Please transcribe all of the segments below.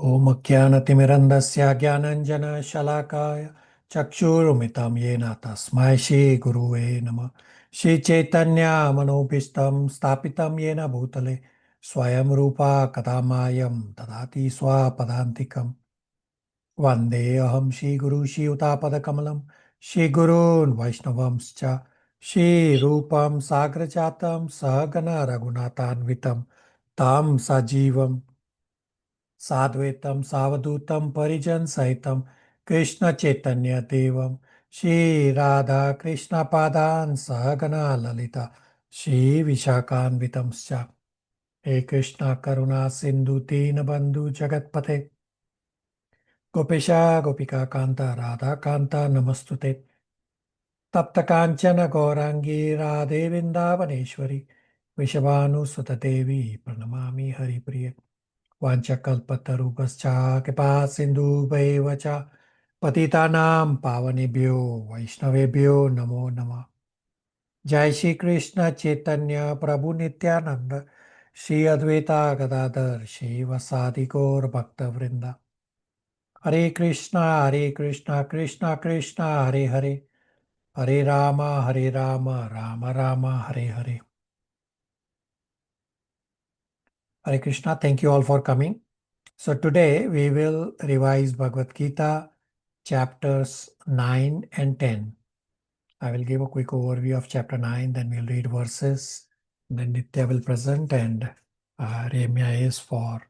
Om Jnanatimirandasya Jnananjana Shalakaya Chakshurumritam Yena Tasmai Shri Guruve Namah. Shri Chaitanya Manobishtam Stapitam Yena Bhutale Swayam Rupa Kadamayam Tadati Swapadantikam Vande Aham Shri Guru Shri Utapada Kamalam Shri Gurun Vaishnavamscha Shri Rupam Sagrajatam Sahagana Raghunathanvitam Tam Sajivam Sadvaitam Savadutam Parijan Sahitam Krishna Chaitanya Devam Shri Radha Krishna Padan Sahagana Lalita Shri Vishakan Vitamscha He Krishna Karuna Sindhu Dina Bandhu Jagatpate Gopesha Gopika Kanta Radha Kanta Namastute Tapta Kanchana Gaurangi Radhe Vrindavaneshwari Vishavanu Sutadevi Pranamami Hari Priya Vanchakalpatarubhascha Kripa Sindhubhaiva cha Patitanam Pavanebhyo Vaishnavebhyo Namo Namah. Jai Shri Krishna Chaitanya Prabhu Nityananda Shri Advaita Gadadhar Shri Vasadi Gaur Bhakta Vrinda. Hare Krishna Krishna Krishna Hare Hare Hare Rama Rama Rama Hare Hare. Hare Krishna, thank you all for coming. So today we will revise Bhagavad Gita chapters 9 and 10. I will give a quick overview of chapter 9, then we'll read verses, then Nitya will present and Remya is for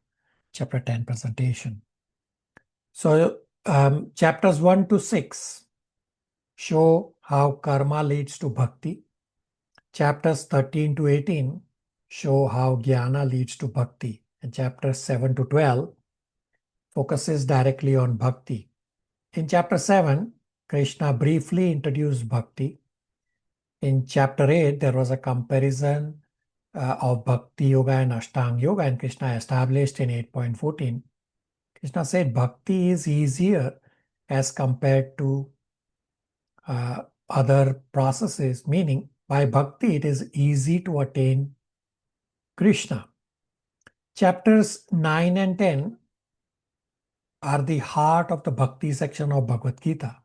chapter 10 presentation. So chapters 1 to 6 show how karma leads to bhakti. Chapters 13 to 18 show how jnana leads to bhakti. And chapters 7 to 12 focuses directly on bhakti. In chapter 7, Krishna briefly introduced bhakti. In chapter 8, there was a comparison of bhakti yoga and ashtanga yoga, and Krishna established in 8.14. Krishna said bhakti is easier as compared to other processes, meaning by bhakti it is easy to attain Krishna. Chapters 9 and 10 are the heart of the bhakti section of Bhagavad Gita.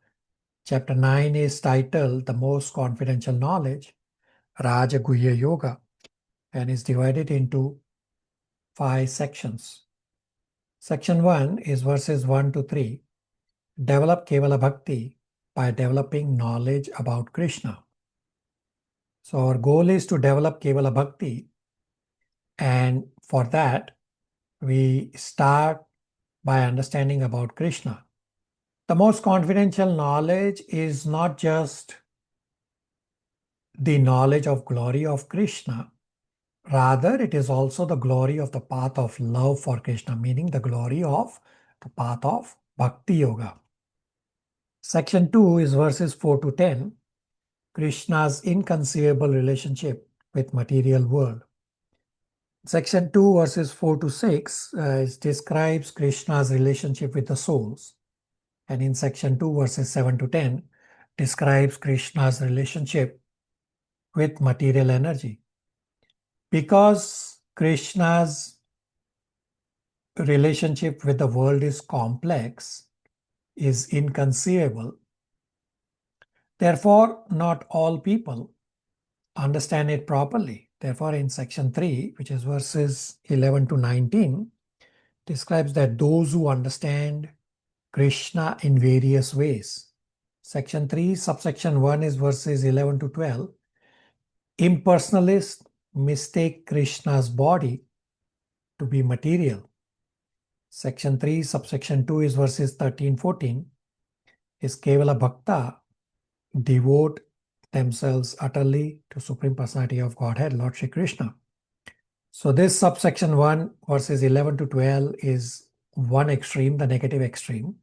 Chapter 9 is titled The Most Confidential Knowledge, Raja Guhya Yoga, and is divided into 5 sections. Section 1 is verses 1 to 3. Develop Kevala Bhakti by developing knowledge about Krishna. So our goal is to develop Kevala Bhakti, and for that we start by understanding about Krishna. The most confidential knowledge is not just the knowledge of glory of Krishna, rather it is also the glory of the path of love for Krishna, meaning the glory of the path of Bhakti Yoga. Section 2 is verses 4 to 10, Krishna's inconceivable relationship with material world. Section 2 verses 4 to 6 describes Krishna's relationship with the souls. And in section 2 verses 7 to 10 describes Krishna's relationship with material energy. Because Krishna's relationship with the world is complex, is inconceivable, therefore not all people understand it properly. Therefore in section 3, which is verses 11 to 19, describes that those who understand Krishna in various ways. Section 3, subsection 1 is verses 11 to 12. Impersonalists mistake Krishna's body to be material. Section 3, subsection 2 is verses 13-14. Is Kevala Bhakta devote themselves utterly to Supreme Personality of Godhead, Lord Shri Krishna. So this subsection 1, verses 11 to 12 is one extreme, the negative extreme.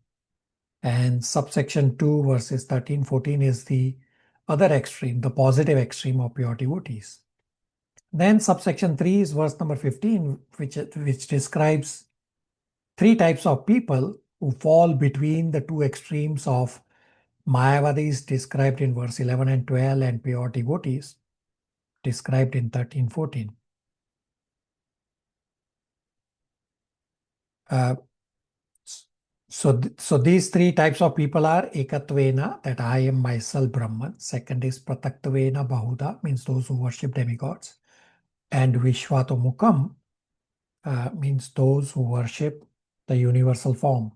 And subsection 2, verses 13-14 is the other extreme, the positive extreme of pure devotees. Then subsection 3 is verse number 15, which describes 3 types of people who fall between the 2 extremes of Mayavadis described in verse 11 and 12 and pure devotees described in 13-14. So these three types of people are Ekatvena, that I am myself Brahman. Second is Prataktavena Bahuda, means those who worship demigods. And Vishwatomukam means those who worship the universal form.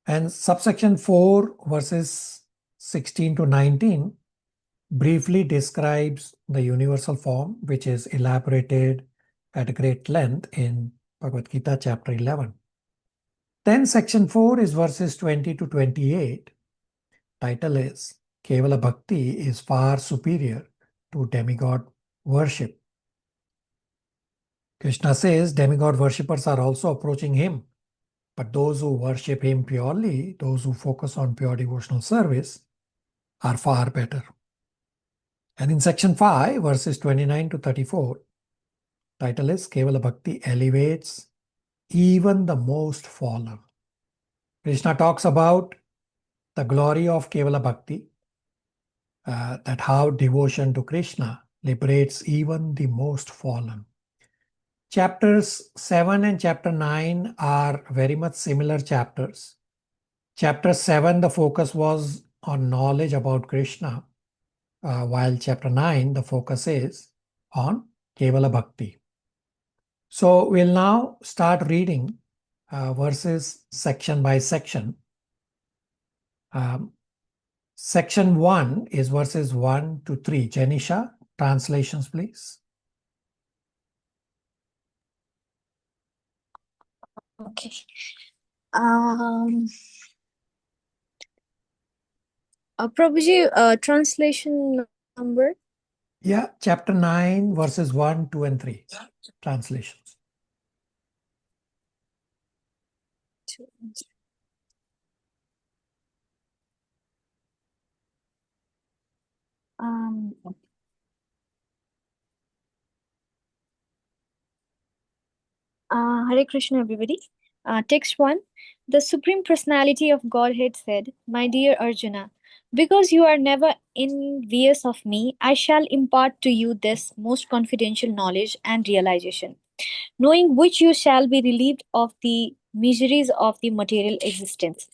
And subsection 4, verses 16 to 19, briefly describes the universal form, which is elaborated at great length in Bhagavad Gita chapter 11. Then section 4 is verses 20 to 28. Title is Kevala Bhakti is far superior to demigod worship. Krishna says demigod worshippers are also approaching him, but those who worship him purely, those who focus on pure devotional service, are far better. And in section 5, verses 29 to 34, title is Kevala Bhakti elevates even the most fallen. Krishna talks about the glory of Kevala Bhakti, that how devotion to Krishna liberates even the most fallen. Chapters 7 and chapter 9 are very much similar chapters. Chapter 7, the focus was on knowledge about Krishna, while chapter 9, the focus is on Kevala Bhakti. So we'll now start reading verses section by section. Section 1 is verses 1 to 3. Janisha, translations please. Okay. Prabhuji, translation number? Yeah, chapter 9, verses 1, 2, and 3. Translations. Hare Krishna, everybody. Text 1. The Supreme Personality of Godhead said, My dear Arjuna, because you are never envious of me, I shall impart to you this most confidential knowledge and realization, knowing which you shall be relieved of the miseries of the material existence.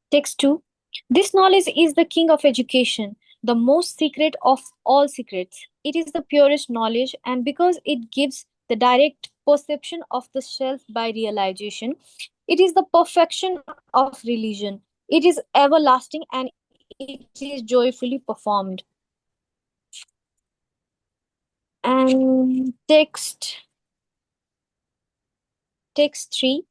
Text 2. This knowledge is the king of education, the most secret of all secrets. It is the purest knowledge, and because it gives the direct perception of the self by realization, it is the perfection of religion. It is everlasting and it is joyfully performed. And text 3.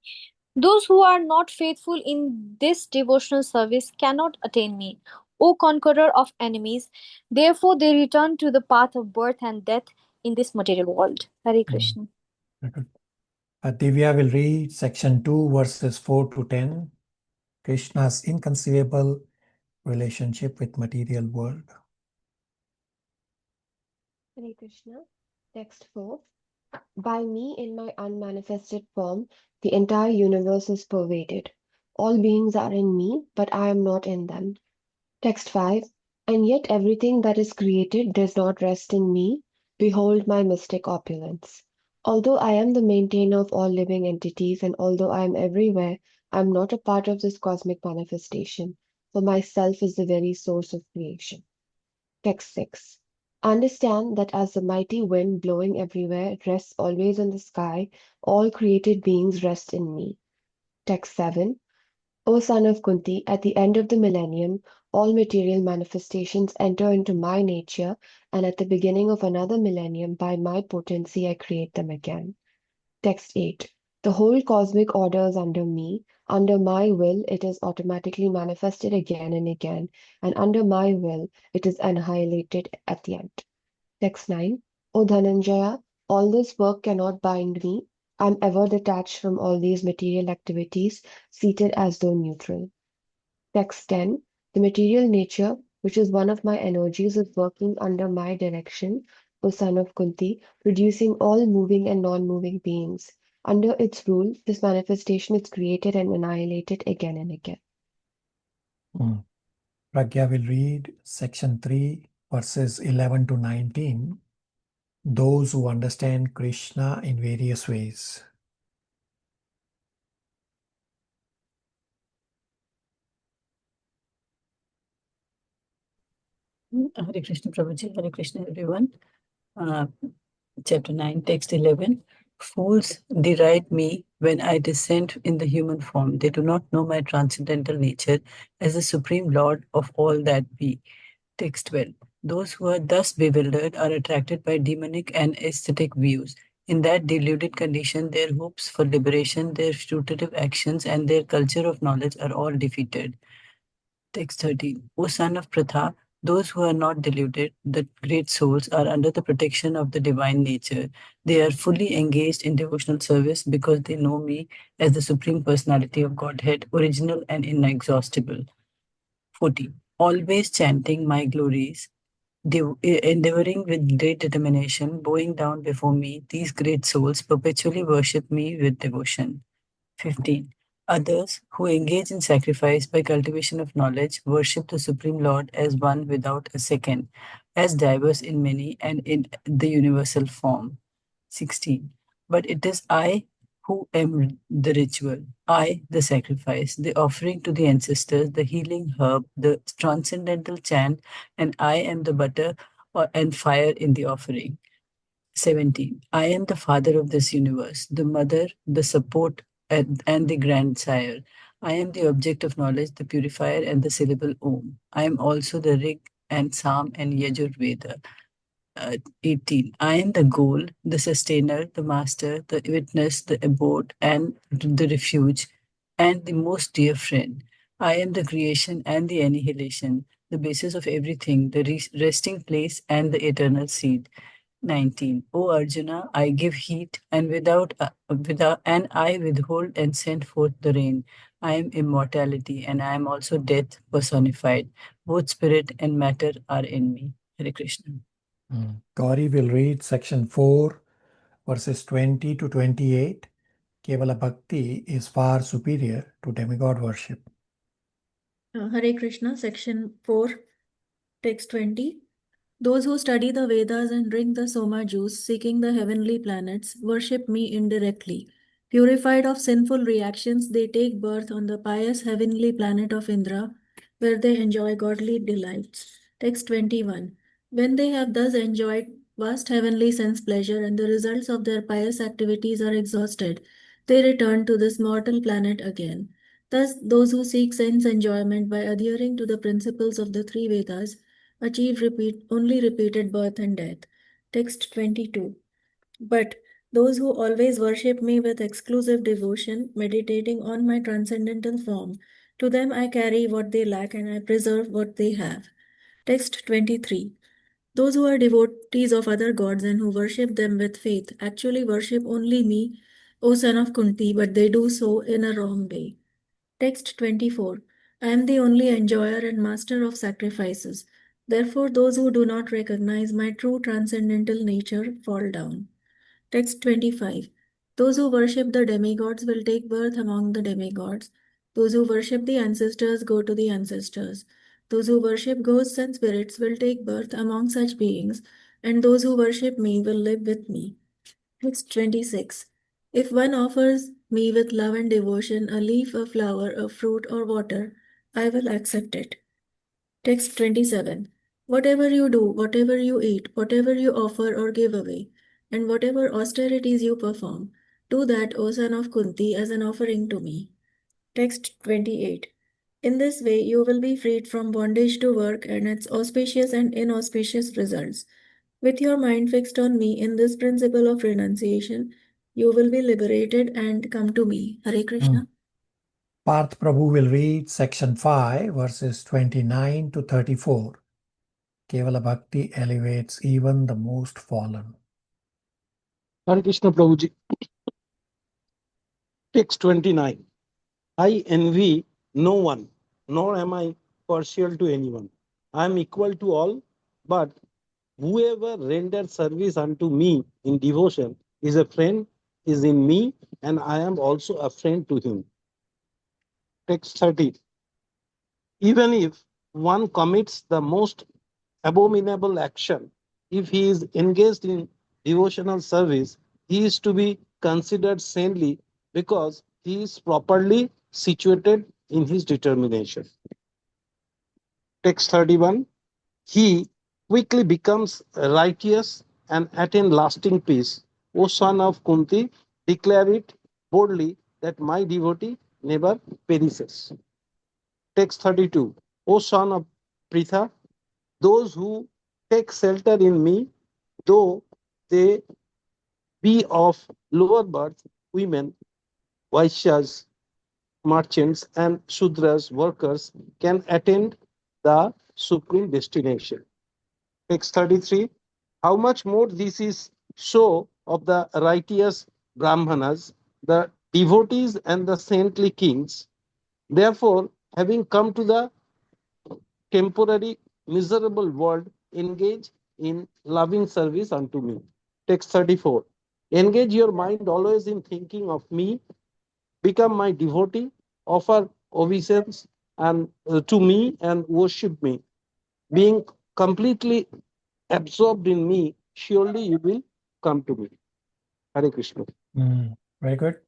Those who are not faithful in this devotional service cannot attain me, O conqueror of enemies. Therefore, they return to the path of birth and death in this material world. Hare Krishna. Divya will read section 2, verses 4 to 10. Krishna's inconceivable relationship with material world. Hare Krishna. Text 4. By me in my unmanifested form, the entire universe is pervaded. All beings are in me, but I am not in them. Text 5. And yet everything that is created does not rest in me. Behold my mystic opulence. Although I am the maintainer of all living entities, and although I am everywhere, I am not a part of this cosmic manifestation, for myself is the very source of creation. Text 6. Understand that as the mighty wind blowing everywhere rests always in the sky, all created beings rest in me. Text 7. O son of Kunti, at the end of the millennium, all material manifestations enter into my nature, and at the beginning of another millennium, by my potency, I create them again. Text 8. The whole cosmic order is under me. Under my will, it is automatically manifested again and again, and under my will, it is annihilated at the end. Text 9. O Dhananjaya, all this work cannot bind me. I am ever detached from all these material activities, seated as though neutral. Text 10. The material nature, which is one of my energies, is working under my direction, O son of Kunti, producing all moving and non-moving beings. Under its rule, this manifestation is created and annihilated again and again. Pragya will read section 3, verses 11 to 19. those who understand Krishna in various ways. Hare Krishna Prabhuji, Hare Krishna everyone. Chapter 9, text 11. Fools deride me when I descend in the human form. They do not know my transcendental nature as the supreme lord of all that be. Text 12. Those who are thus bewildered are attracted by demonic and aesthetic views. In that deluded condition, their hopes for liberation, their fruitive actions, and their culture of knowledge are all defeated. Text 13. O son of Pratha, those who are not deluded, the great souls, are under the protection of the divine nature. They are fully engaged in devotional service because they know me as the Supreme Personality of Godhead, original and inexhaustible. 14. Always chanting my glories, endeavoring with great determination, bowing down before me, these great souls perpetually worship me with devotion. 15. Others, who engage in sacrifice by cultivation of knowledge, worship the Supreme Lord as one without a second, as diverse in many and in the universal form. 16. But it is I who am the ritual, I the sacrifice, the offering to the ancestors, the healing herb, the transcendental chant, and I am the butter and fire in the offering. 17. I am the father of this universe, the mother, the support, and the grandsire. I am the object of knowledge, the purifier, and the syllable Om. I am also the Rig and Sam and Yajur Veda. 18. I am the goal, the sustainer, the master, the witness, the abode, and the refuge, and the most dear friend. I am the creation and the annihilation, the basis of everything, the resting place, and the eternal seed. 19. O Arjuna, I give heat, and without I withhold and send forth the rain. I am immortality, and I am also death personified. Both spirit and matter are in me. Hare Krishna. Gauri will read section 4, verses 20 to 28. Kevala Bhakti is far superior to demigod worship. Hare Krishna, section 4, text 20. Those who study the Vedas and drink the Soma juice, seeking the heavenly planets, worship me indirectly. Purified of sinful reactions, they take birth on the pious heavenly planet of Indra, where they enjoy godly delights. Text 21. When they have thus enjoyed vast heavenly sense pleasure and the results of their pious activities are exhausted, they return to this mortal planet again. Thus, those who seek sense enjoyment by adhering to the principles of the three Vedas achieve only repeated birth and death. Text 22. But those who always worship me with exclusive devotion, meditating on my transcendental form, to them I carry what they lack and I preserve what they have. Text 23. Those who are devotees of other gods and who worship them with faith actually worship only me, O son of Kunti, but they do so in a wrong way. Text 24. I am the only enjoyer and master of sacrifices. Therefore, those who do not recognize my true transcendental nature fall down. Text 25. Those who worship the demigods will take birth among the demigods. Those who worship the ancestors go to the ancestors. Those who worship ghosts and spirits will take birth among such beings, and those who worship me will live with me. Text 26. If one offers me with love and devotion a leaf, a flower, a fruit, or water, I will accept it. Text 27. Whatever you do, whatever you eat, whatever you offer or give away, and whatever austerities you perform, do that, O son of Kunti, as an offering to me. Text 28. In this way, you will be freed from bondage to work and its auspicious and inauspicious results. With your mind fixed on me in this principle of renunciation, you will be liberated and come to me. Hare Krishna. Parth Prabhu will read section 5, verses 29 to 34. Kevala Bhakti elevates even the most fallen. Hare Krishna Prabhuji. Text 29. I envy no one, nor am I partial to anyone. I am equal to all, but whoever renders service unto me in devotion is a friend, is in me, and I am also a friend to him. Text 30. Even if one commits the most abominable action, if he is engaged in devotional service, he is to be considered saintly because he is properly situated in his determination. Text 31. He quickly becomes righteous and attain lasting peace. O son of Kunti, declare it boldly that my devotee never perishes. Text 32. O son of Pritha, those who take shelter in me, though they be of lower birth, women, Vaishyas, merchants, and Shudras, workers, can attain the supreme destination. Text 33. How much more this is so of the righteous Brahmanas, the devotees, and the saintly kings. Therefore, having come to the temporary miserable world, engage in loving service unto me. Text 34. Engage your mind always in thinking of me, become my devotee, offer obeisance and to me and worship me. Being completely absorbed in me, surely you will come to me. Hare Krishna. Very good.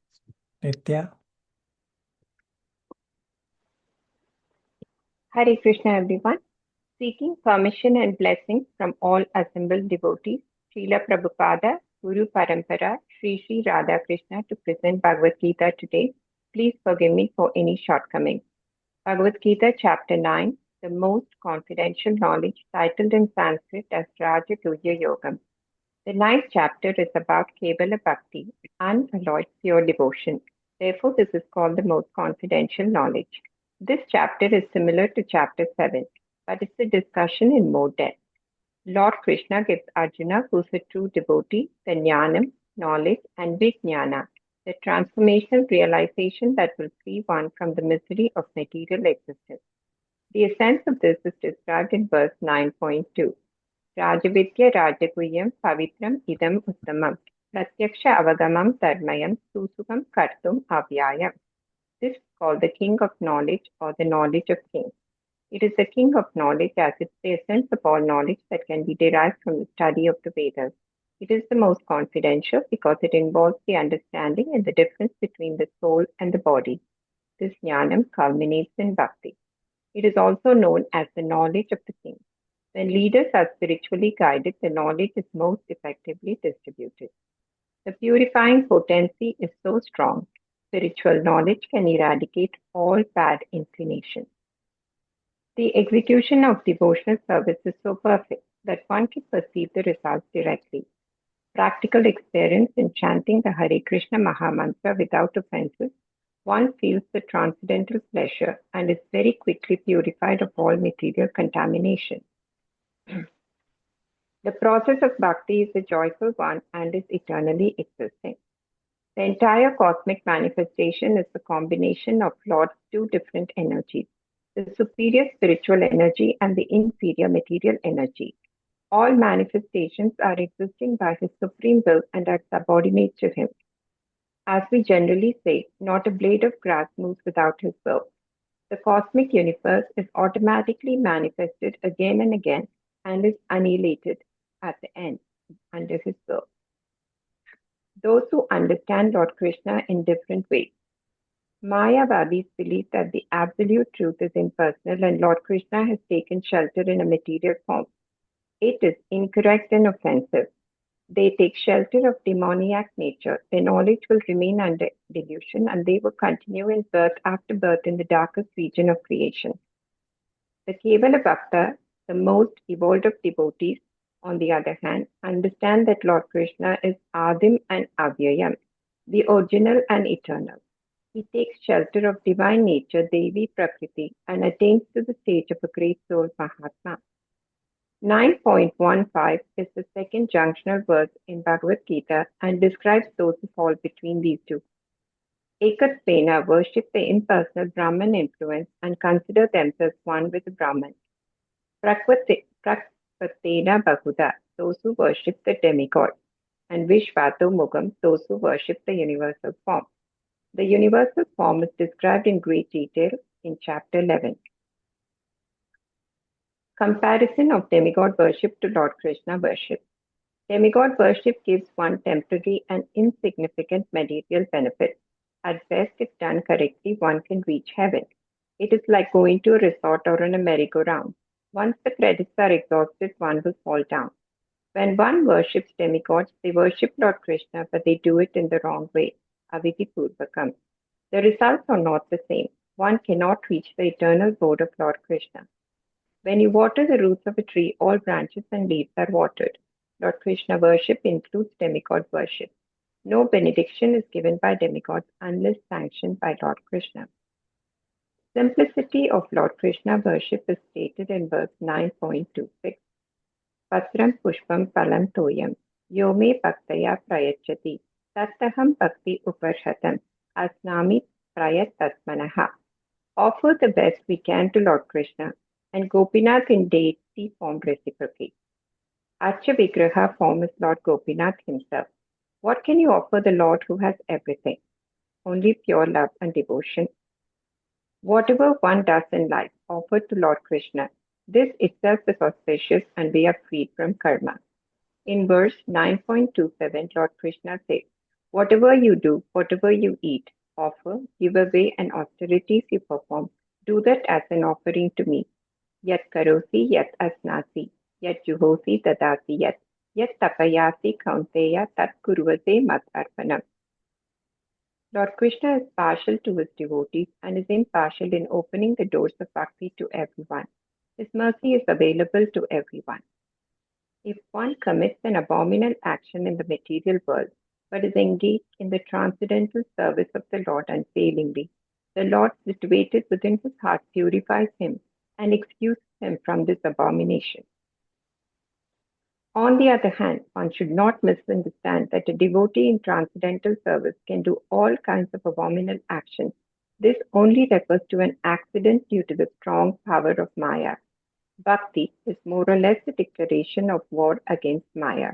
Nitya. Hare Krishna, everyone. Seeking permission and blessings from all assembled devotees, Srila Prabhupada, Guru Parampara, Sri Sri Radha Krishna to present Bhagavad Gita today. Please forgive me for any shortcomings. Bhagavad Gita, Chapter 9, the most confidential knowledge, titled in Sanskrit as Raja Guhya Yogam. The ninth chapter is about Kevala Bhakti, unalloyed pure devotion. Therefore, this is called the most confidential knowledge. This chapter is similar to chapter 7, but it's a discussion in more depth. Lord Krishna gives Arjuna, who's a true devotee, the jnanam, knowledge, and vijnana, the transformational realization that will free one from the misery of material existence. The essence of this is described in verse 9.2. Rajavidya Rajaguhyam Pavitram Idam Uttamam Pratyaksha Avagamam Dharmayam Susukam Kartum Avyayam. This is called the king of knowledge or the knowledge of kings. It is the king of knowledge as it's the essence of all knowledge that can be derived from the study of the Vedas. It is the most confidential because it involves the understanding and the difference between the soul and the body. This jnanam culminates in bhakti. It is also known as the knowledge of the king. When leaders are spiritually guided, the knowledge is most effectively distributed. The purifying potency is so strong, spiritual knowledge can eradicate all bad inclinations. The execution of devotional service is so perfect that one can perceive the results directly. Practical experience in chanting the Hare Krishna Mahamantra without offenses, one feels the transcendental pleasure and is very quickly purified of all material contamination. The process of bhakti is a joyful one and is eternally existing. The entire cosmic manifestation is the combination of Lord's two different energies, the superior spiritual energy and the inferior material energy. All manifestations are existing by His supreme will and are subordinate to Him. As we generally say, not a blade of grass moves without His will. The cosmic universe is automatically manifested again and again and is annihilated at the end under His will. Those who understand Lord Krishna in different ways. Mayavadis believe that the absolute truth is impersonal and Lord Krishna has taken shelter in a material form. It is incorrect and offensive. They take shelter of demoniac nature. Their knowledge will remain under delusion and they will continue in birth after birth in the darkest region of creation. The Kevala Bhakta, the most evolved of devotees, on the other hand, understand that Lord Krishna is Adim and Avyayam, the original and eternal. He takes shelter of divine nature, Devi Prakriti, and attains to the stage of a great soul Mahatma. 9.15 is the second junctional verse in Bhagavad Gita and describes those who fall between these two. Ekatvena worship the impersonal Brahman influence and consider themselves one with the Brahman. Prakvatena Bahuda, those who worship the demigod, and Vishvato Mugam, those who worship the universal form. The universal form is described in great detail in chapter 11. Comparison of demigod worship to Lord Krishna worship. Demigod worship gives one temporary and insignificant material benefit. At best, if done correctly, one can reach heaven. It is like going to a resort or on a merry-go-round. Once the credits are exhausted, one will fall down. When one worships demigods, they worship Lord Krishna, but they do it in the wrong way. Avidipurvakam. The results are not the same. One cannot reach the eternal abode of Lord Krishna. When you water the roots of a tree, all branches and leaves are watered. Lord Krishna worship includes demigod worship. No benediction is given by demigods unless sanctioned by Lord Krishna. Simplicity of Lord Krishna worship is stated in verse 9.26. Patram pushpam palam toyam yome bhaktaya prayachati tattaham bhakti uparhatam asnami prayatatmanaha. Offer the best we can to Lord Krishna, and Gopinath in deity form reciprocate. Archa Vigraha form is Lord Gopinath himself. What can you offer the Lord who has everything? Only pure love and devotion. Whatever one does in life, offered to Lord Krishna. This itself is auspicious and we are freed from karma. In verse 9.27, Lord Krishna says, whatever you do, whatever you eat, offer, give away, and austerities you perform, do that as an offering to me. Yat karosi, yat asnasi, yat juhosi, dadasi, yat tapayasi, kaunteya, tat kurvate mat arpanam. Lord Krishna is partial to his devotees and is impartial in opening the doors of bhakti to everyone. His mercy is available to everyone. If one commits an abominable action in the material world, but is engaged in the transcendental service of the Lord unfailingly, the Lord situated within his heart purifies him and excuses him from this abomination. On the other hand, one should not misunderstand that a devotee in transcendental service can do all kinds of abominable actions. This only refers to an accident due to the strong power of Maya. Bhakti is more or less a declaration of war against Maya.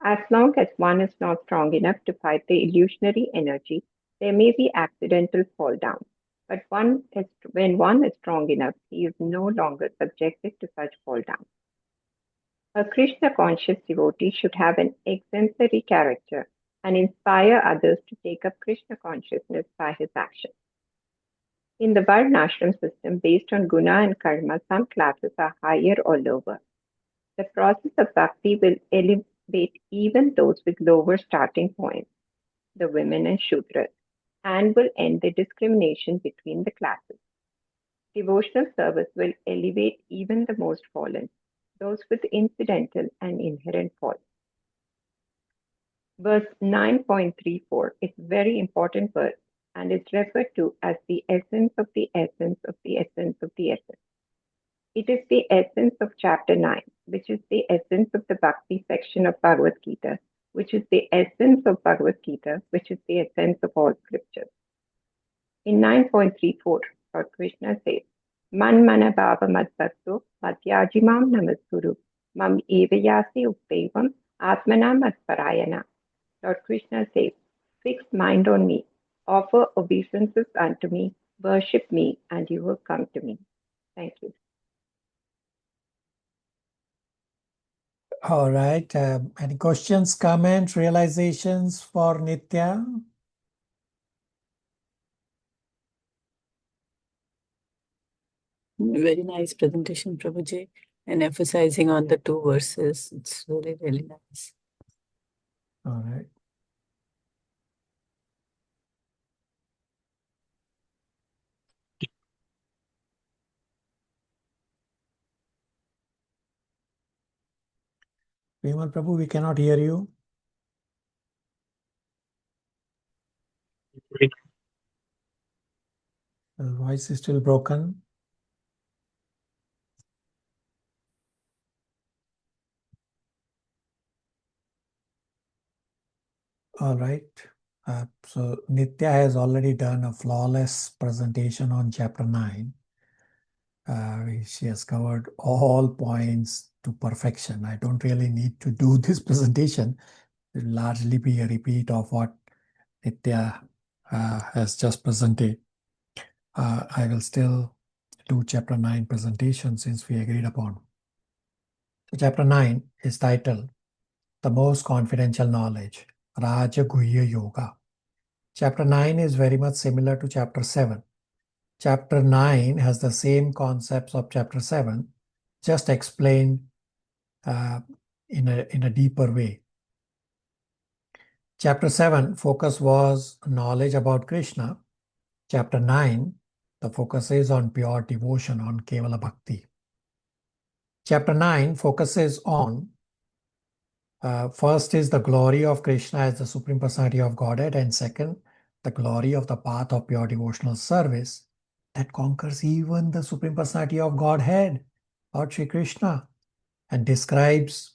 As long as one is not strong enough to fight the illusionary energy, there may be accidental fall down. But when one is strong enough, he is no longer subjected to such fall down. A Krishna-conscious devotee should have an exemplary character and inspire others to take up Krishna consciousness by his actions. In the Varnashram system based on guna and karma, some classes are higher or lower. The process of bhakti will elevate even those with lower starting points, the women and Shudras, and will end the discrimination between the classes. Devotional service will elevate even the most fallen, those with incidental and inherent faults. Verse 9.34 is a very important verse and is referred to as the essence of the essence of the essence of the essence. It is the essence of chapter 9, which is the essence of the Bhakti section of Bhagavad Gita, which is the essence of Bhagavad Gita, which is the essence of all scriptures. In 9.34, Lord Krishna says, Man mana bhava madbhakto madhyajimam namaskuru mam evayasi uktevam atmana madparayana. Lord Krishna says, fix mind on me, offer obeisances unto me, worship me, and you will come to me. Thank you. All right. Any questions, comments, realizations for Nitya? Very nice presentation, Prabhuji, and emphasizing on the two verses. It's really, really nice. All right. Vimal Prabhu, we cannot hear you. The voice is still broken. All right. So Nitya has already done a flawless presentation on chapter 9. She has covered all points to perfection. I don't really need to do this presentation. It will largely be a repeat of what Nitya has just presented. I will still do chapter 9 presentation since we agreed upon. So chapter 9 is titled the most confidential knowledge, Raja Guhya Yoga. Chapter 9 is very much similar to Chapter 7. Chapter 9 has the same concepts of Chapter 7, just explained in a deeper way. Chapter 7 focus was knowledge about Krishna. Chapter 9, the focus is on pure devotion, on Kevala Bhakti. Chapter 9 focuses on first is the glory of Krishna as the Supreme Personality of Godhead, and second, the glory of the path of pure devotional service that conquers even the Supreme Personality of Godhead, Lord Shri Krishna, and describes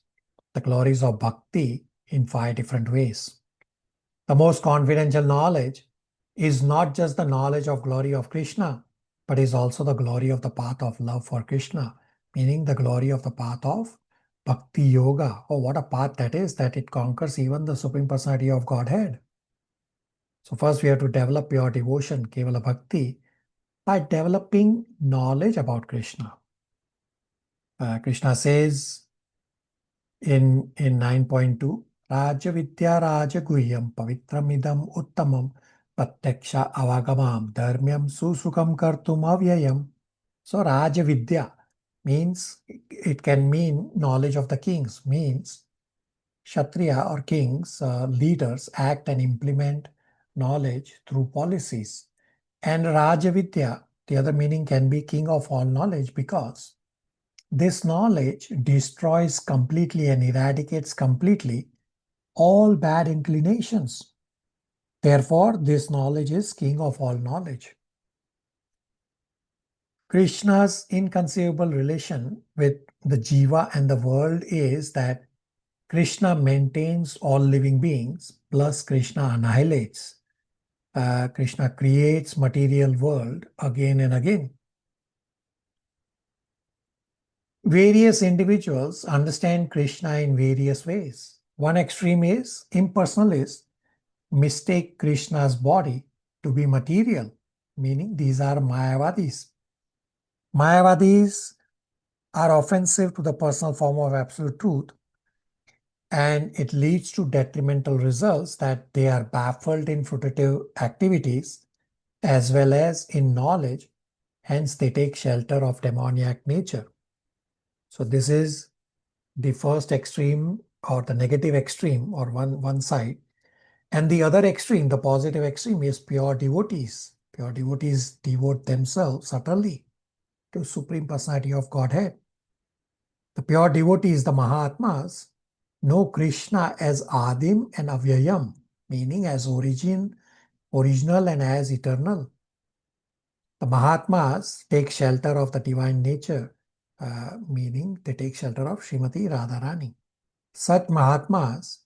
the glories of bhakti in 5 different ways. The most confidential knowledge is not just the knowledge of glory of Krishna, but is also the glory of the path of love for Krishna, meaning the glory of the path of Bhakti Yoga. Oh, what a path that is, that it conquers even the Supreme Personality of Godhead. So first we have to develop pure devotion, Kevala Bhakti, by developing knowledge about Krishna. Krishna says in 9.2, Raja Vidya Raja Guhyam Pavitram Idam Uttamam Pratyaksha Avagamam Dharmyam Susukam Kartum Avyayam. So Raja Vidya means, it can mean knowledge of the kings, means Kshatriya or kings, leaders act and implement knowledge through policies. And Raja Vidya, the other meaning can be king of all knowledge, because this knowledge destroys completely and eradicates completely all bad inclinations. Therefore, this knowledge is king of all knowledge. Krishna's inconceivable relation with the jiva and the world is that Krishna maintains all living beings, plus Krishna annihilates. Krishna creates material world again and again. Various individuals understand Krishna in various ways. One extreme is impersonalists mistake Krishna's body to be material, meaning these are Mayavadis. Mayavadis are offensive to the personal form of absolute truth, and it leads to detrimental results that they are baffled in fruitive activities as well as in knowledge. Hence, they take shelter of demoniac nature. So this is the first extreme, or the negative extreme, or one side. And the other extreme, the positive extreme, is pure devotees. Pure devotees devote themselves utterly to Supreme Personality of Godhead. The pure devotees, the Mahatmas, know Krishna as Adim and Avyayam, meaning as original and as eternal. The Mahatmas take shelter of the divine nature, meaning they take shelter of Srimati Radharani. Such Mahatmas,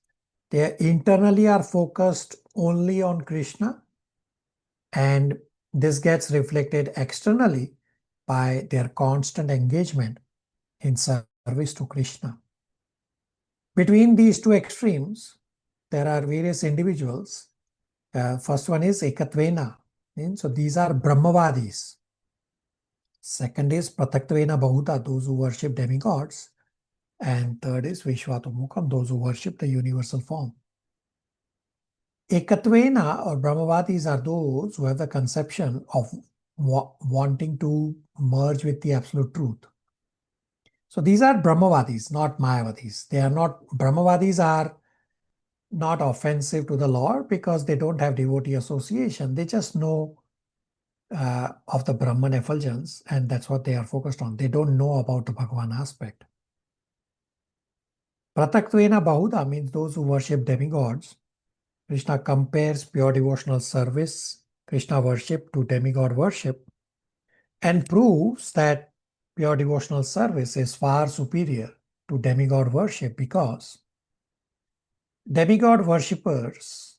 they internally are focused only on Krishna, and this gets reflected externally by their constant engagement in service to Krishna. Between these two extremes, there are various individuals. First one is Ekatvena. So these are Brahmavadis. Second is Prataktvena Bahuta, those who worship demigods. And third is Vishwatomukam, those who worship the universal form. Ekatvena or Brahmavadis are those who have the conception of wanting to merge with the absolute truth. So these are Brahmavadis, not Mayavadis. They are not, Brahmavadis are not offensive to the Lord because they don't have devotee association. They just know of the Brahman effulgence, and that's what they are focused on. They don't know about the Bhagavan aspect. Prataktvena Bahuda means those who worship demigods. Krishna compares pure devotional service, Krishna worship, to demigod worship, and proves that pure devotional service is far superior to demigod worship, because demigod worshippers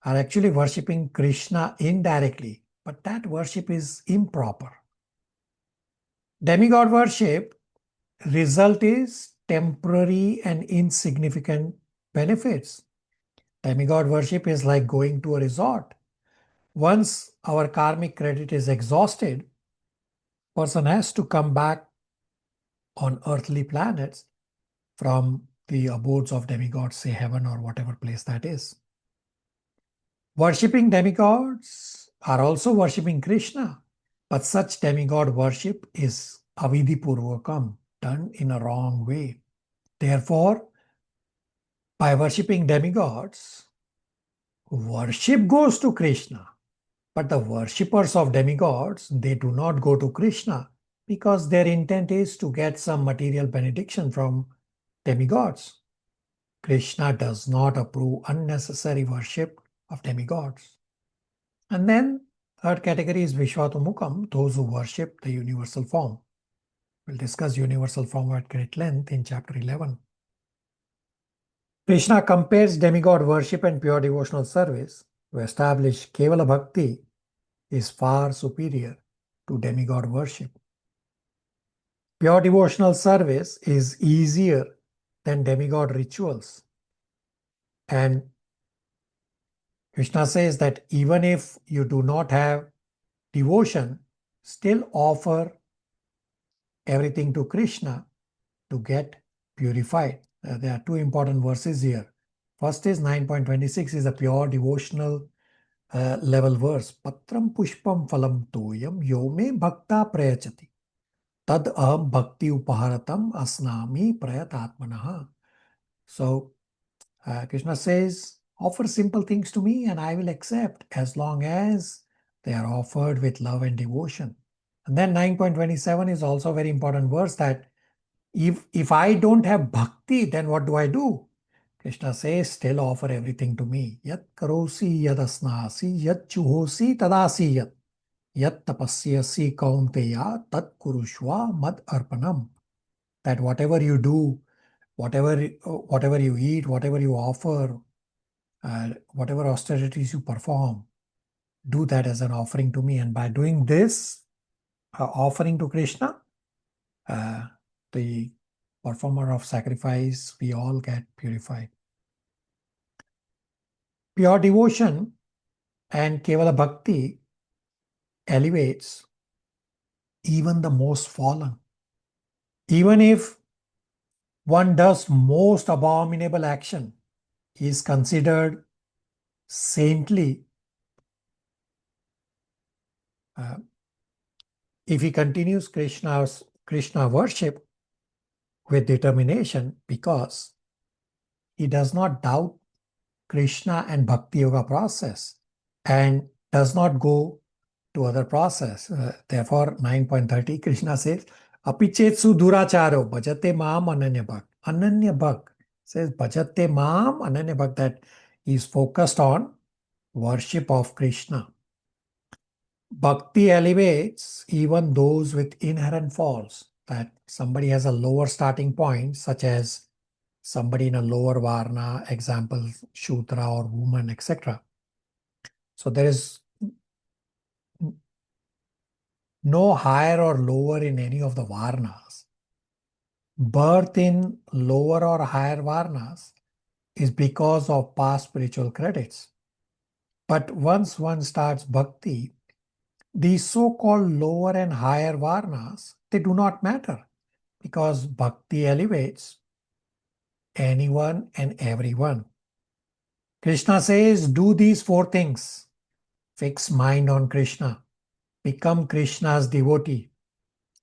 are actually worshipping Krishna indirectly, but that worship is improper. Demigod worship result is temporary and insignificant benefits. Demigod worship is like going to a resort. Once our karmic credit is exhausted, person has to come back on earthly planets from the abodes of demigods, say heaven or whatever place that is. Worshipping demigods are also worshipping Krishna, but such demigod worship is avidipurvakam, done in a wrong way. Therefore, by worshipping demigods, worship goes to Krishna. But the worshippers of demigods, they do not go to Krishna because their intent is to get some material benediction from demigods. Krishna does not approve unnecessary worship of demigods. And then third category is Vishwatumukam, those who worship the universal form. We'll discuss universal form at great length in chapter 11. Krishna compares demigod worship and pure devotional service to establish Kevala Bhakti is far superior to demigod worship. Pure devotional service is easier than demigod rituals. And Krishna says that even if you do not have devotion, still offer everything to Krishna to get purified. There are two important verses here. First is 9.26 is a pure devotional level verse. Patram pushpam phalam toyam yome bhakta prayachati. Tad aham bhakti upaharatam asnami prayatatmanaha. So Krishna says, offer simple things to me and I will accept as long as they are offered with love and devotion. And then 9.27 is also a very important verse that if I don't have bhakti, then what do I do? Krishna says, still offer everything to me. Yat karosi yad asnasi yat chuhosi tadasi yat. Yat tapasyasi kaunteya tat kurushva mad arpanam. That whatever you do, whatever you eat, whatever you offer, whatever austerities you perform, do that as an offering to me. And by doing this offering to Krishna, the performer of sacrifice, we all get purified. Pure devotion and Kevala Bhakti elevates even the most fallen. Even if one does most abominable action, he is considered saintly if he continues Krishna worship with determination, because he does not doubt Krishna and Bhakti Yoga process and does not go to other process. Therefore, 9.30, Krishna says, Apichetsu duracharo bhajate maam ananya bhak. Ananya bhak says, bhajate maam ananya bhak, that he is focused on worship of Krishna. Bhakti elevates even those with inherent faults, that somebody has a lower starting point, such as somebody in a lower varna, example, Shudra or woman, etc. So there is no higher or lower in any of the varnas. Birth in lower or higher varnas is because of past spiritual credits. But once one starts bhakti, these so-called lower and higher varnas, they do not matter, because bhakti elevates anyone and everyone. Krishna says, do these four things. Fix mind on Krishna. Become Krishna's devotee.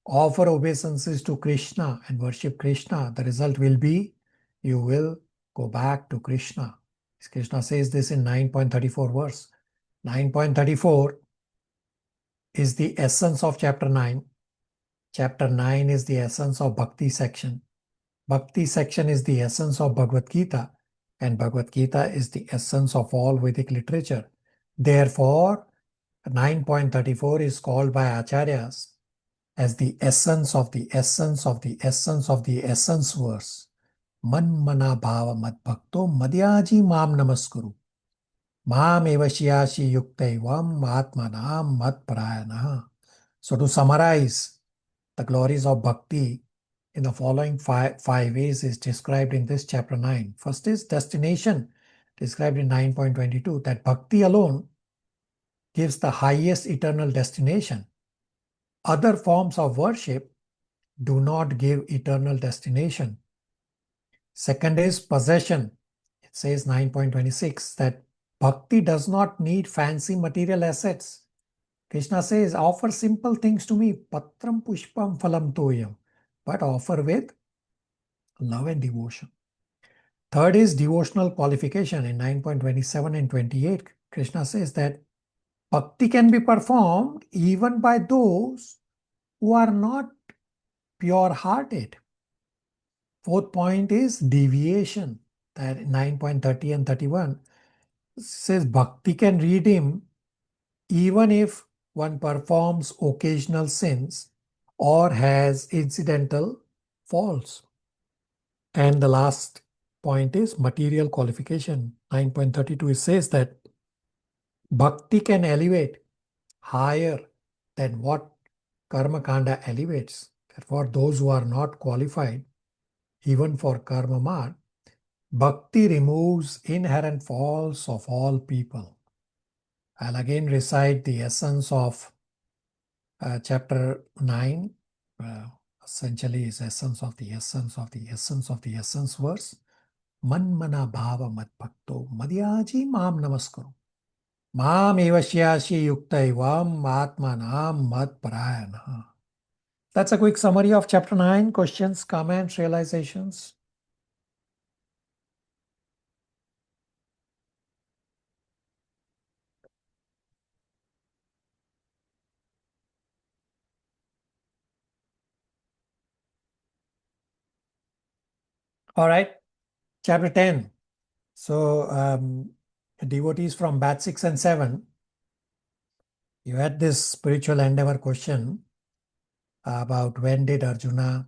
Offer obeisances to Krishna and worship Krishna. The result will be you will go back to Krishna. Krishna says this in 9.34 verse. 9.34 is the essence of chapter 9. Chapter 9 is the essence of Bhakti section. Bhakti section is the essence of Bhagavad Gita, and Bhagavad Gita is the essence of all Vedic literature. Therefore, 9.34 is called by Acharyas as the essence of the essence of the essence of the essence verse. Man mana bhava mad bhakto madhyaji mam namaskuru. Mam evashiyashi yuktaivam atmanam mad parayanaha. So to summarize, the glories of bhakti in the following five ways is described in this chapter 9. First is destination, described in 9.22, that bhakti alone gives the highest eternal destination. Other forms of worship do not give eternal destination. Second is possession. It says 9.26 that bhakti does not need fancy material assets. Krishna says, offer simple things to me, patram pushpam phalam toyam, but offer with love and devotion. Third is devotional qualification. In 9.27 and 28, Krishna says that bhakti can be performed even by those who are not pure-hearted. Fourth point is deviation. That 9.30 and 31 says bhakti can redeem even if one performs occasional sins or has incidental faults. And the last point is material qualification. 9.32 it says that bhakti can elevate higher than what karma kanda elevates. Therefore, those who are not qualified even for karma marg, bhakti removes inherent faults of all people. I'll again recite the essence of chapter 9. Essentially is essence of the essence of the essence of the essence verse. Man mana bhava mad bhakto madhyaji mam namaskaru. Mam evasyashi yuktaivam atmanam mad parayana. That's a quick summary of chapter 9. Questions, comments, realizations? All right, chapter 10. So, devotees from batch 6 and 7, you had this spiritual endeavor question about when did Arjuna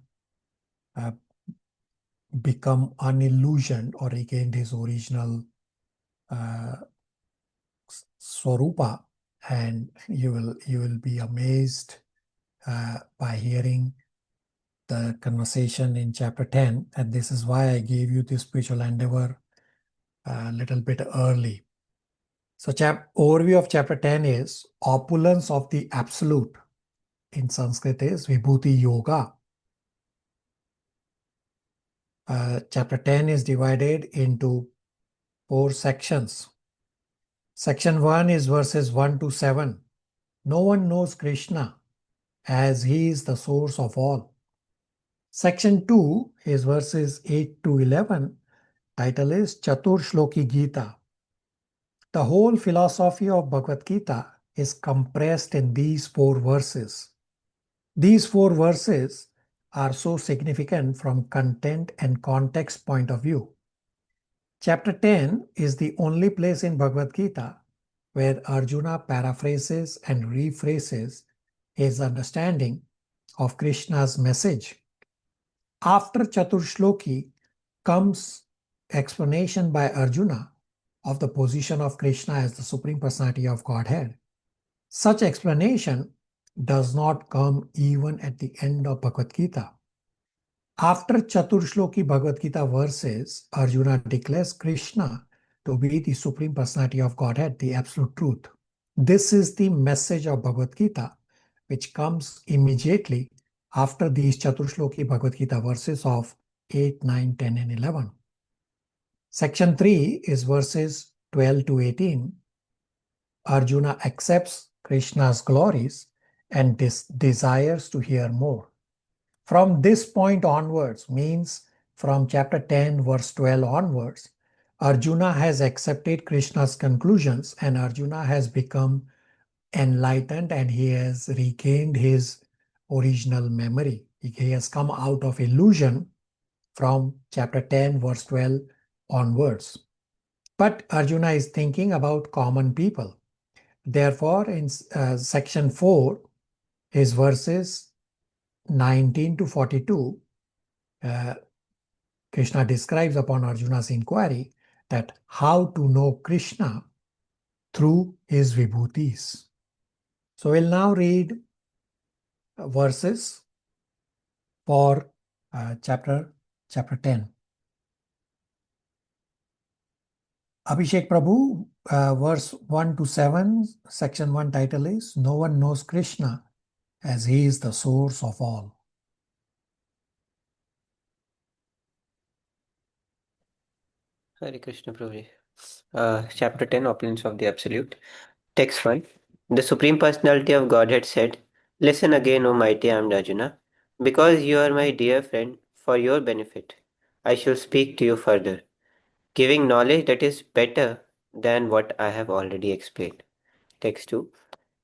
become unillusioned or regained his original swarupa, and you will be amazed by hearing the conversation in chapter 10, and this is why I gave you this spiritual endeavor a little bit early. So overview of chapter 10 is opulence of the absolute. In Sanskrit is Vibhuti Yoga. Chapter 10 is divided into 4 sections. Section 1 is verses 1 to 7. No one knows Krishna as he is the source of all. Section 2 is verses 8 to 11. Title is Chatur Shloki Gita. The whole philosophy of Bhagavad Gita is compressed in these 4 verses. These 4 verses are so significant from content and context point of view. Chapter 10 is the only place in Bhagavad Gita where Arjuna paraphrases and rephrases his understanding of Krishna's message. After Chatur Shloki comes explanation by Arjuna of the position of Krishna as the Supreme Personality of Godhead. Such explanation does not come even at the end of Bhagavad Gita. After Chatur Shloki Bhagavad Gita verses, Arjuna declares Krishna to be the Supreme Personality of Godhead, the Absolute Truth. This is the message of Bhagavad Gita, which comes immediately after these Chatur Shloki Bhagavad Gita verses of 8, 9, 10, and 11. Section 3 is verses 12 to 18. Arjuna accepts Krishna's glories and desires to hear more. From this point onwards, means from chapter 10 verse 12 onwards, Arjuna has accepted Krishna's conclusions and Arjuna has become enlightened and he has regained his original memory. He has come out of illusion from chapter 10 verse 12 onwards. But Arjuna is thinking about common people. Therefore, in section 4, his verses 19 to 42, Krishna describes upon Arjuna's inquiry that how to know Krishna through his vibhutis. So we'll now read verses for chapter 10. Abhishek Prabhu, verse 1 to 7, section 1 title is No One Knows Krishna as He is the Source of All. Hare Krishna Prabhuji. Chapter 10, Opulence of the Absolute. Text 1. The Supreme Personality of Godhead said, Listen again, O mighty armed Arjuna. Because you are my dear friend, for your benefit, I shall speak to you further, giving knowledge that is better than what I have already explained. Text 2.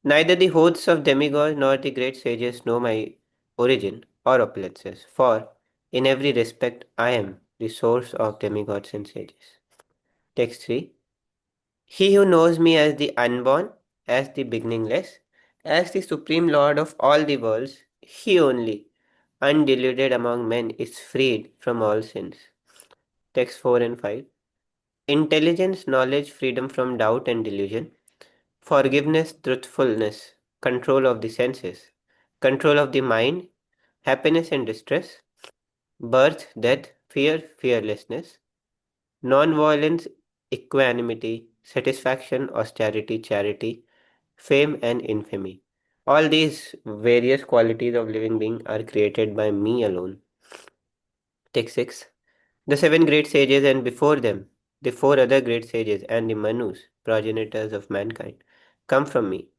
Neither the hosts of demigods nor the great sages know my origin or opulences, for in every respect I am the source of demigods and sages. Text 3. He who knows me as the unborn, as the beginningless, as the supreme lord of all the worlds, he only, undeluded among men, is freed from all sins. Text 4 and 5. Intelligence, knowledge, freedom from doubt and delusion, forgiveness, truthfulness, control of the senses, control of the mind, happiness and distress, birth, death, fear, fearlessness, non-violence, equanimity, satisfaction, austerity, charity, fame and infamy. All these various qualities of living being are created by me alone. Text 6. The seven great sages and before them, the four other great sages and the Manus, progenitors of mankind, come from me,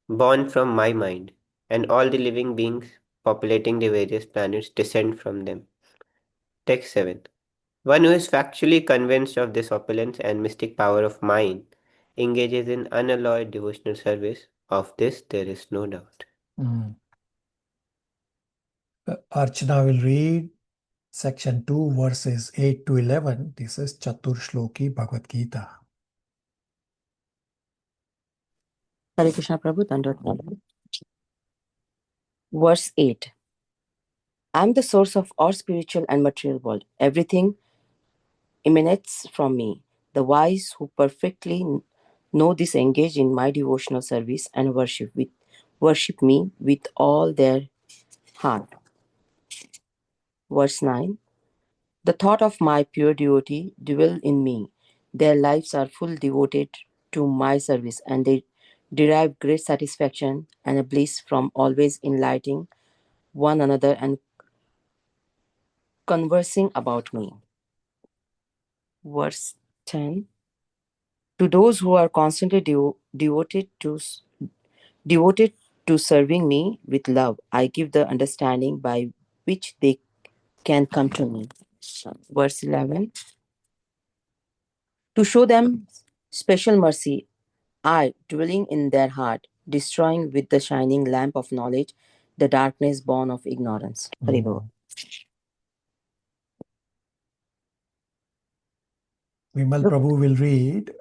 born from my mind, and all the living beings populating the various planets descend from them. Text 7. One who is factually convinced of this opulence and mystic power of mine engages in unalloyed devotional service. Of this there is no doubt. Archana will read section 2, verses 8 to 11. This is Chatur Shloki Bhagavad Gita. Hare Krishna Prabhu, Dandavat Prabhu. Verse 8. I am the source of all spiritual and material world. Everything emanates from me. The wise who perfectly know this engage in my devotional service and worship me with all their heart. Verse 9. The thought of my pure devotee dwell in me. Their lives are full devoted to my service, and they derive great satisfaction and a bliss from always enlightening one another and conversing about me. Verse 10. To those who are constantly devoted to serving me with love, I give the understanding by which they can come to me. Verse 11. To show them special mercy, I, dwelling in their heart, destroying with the shining lamp of knowledge the darkness born of ignorance. Haribol. Vimal Prabhu will read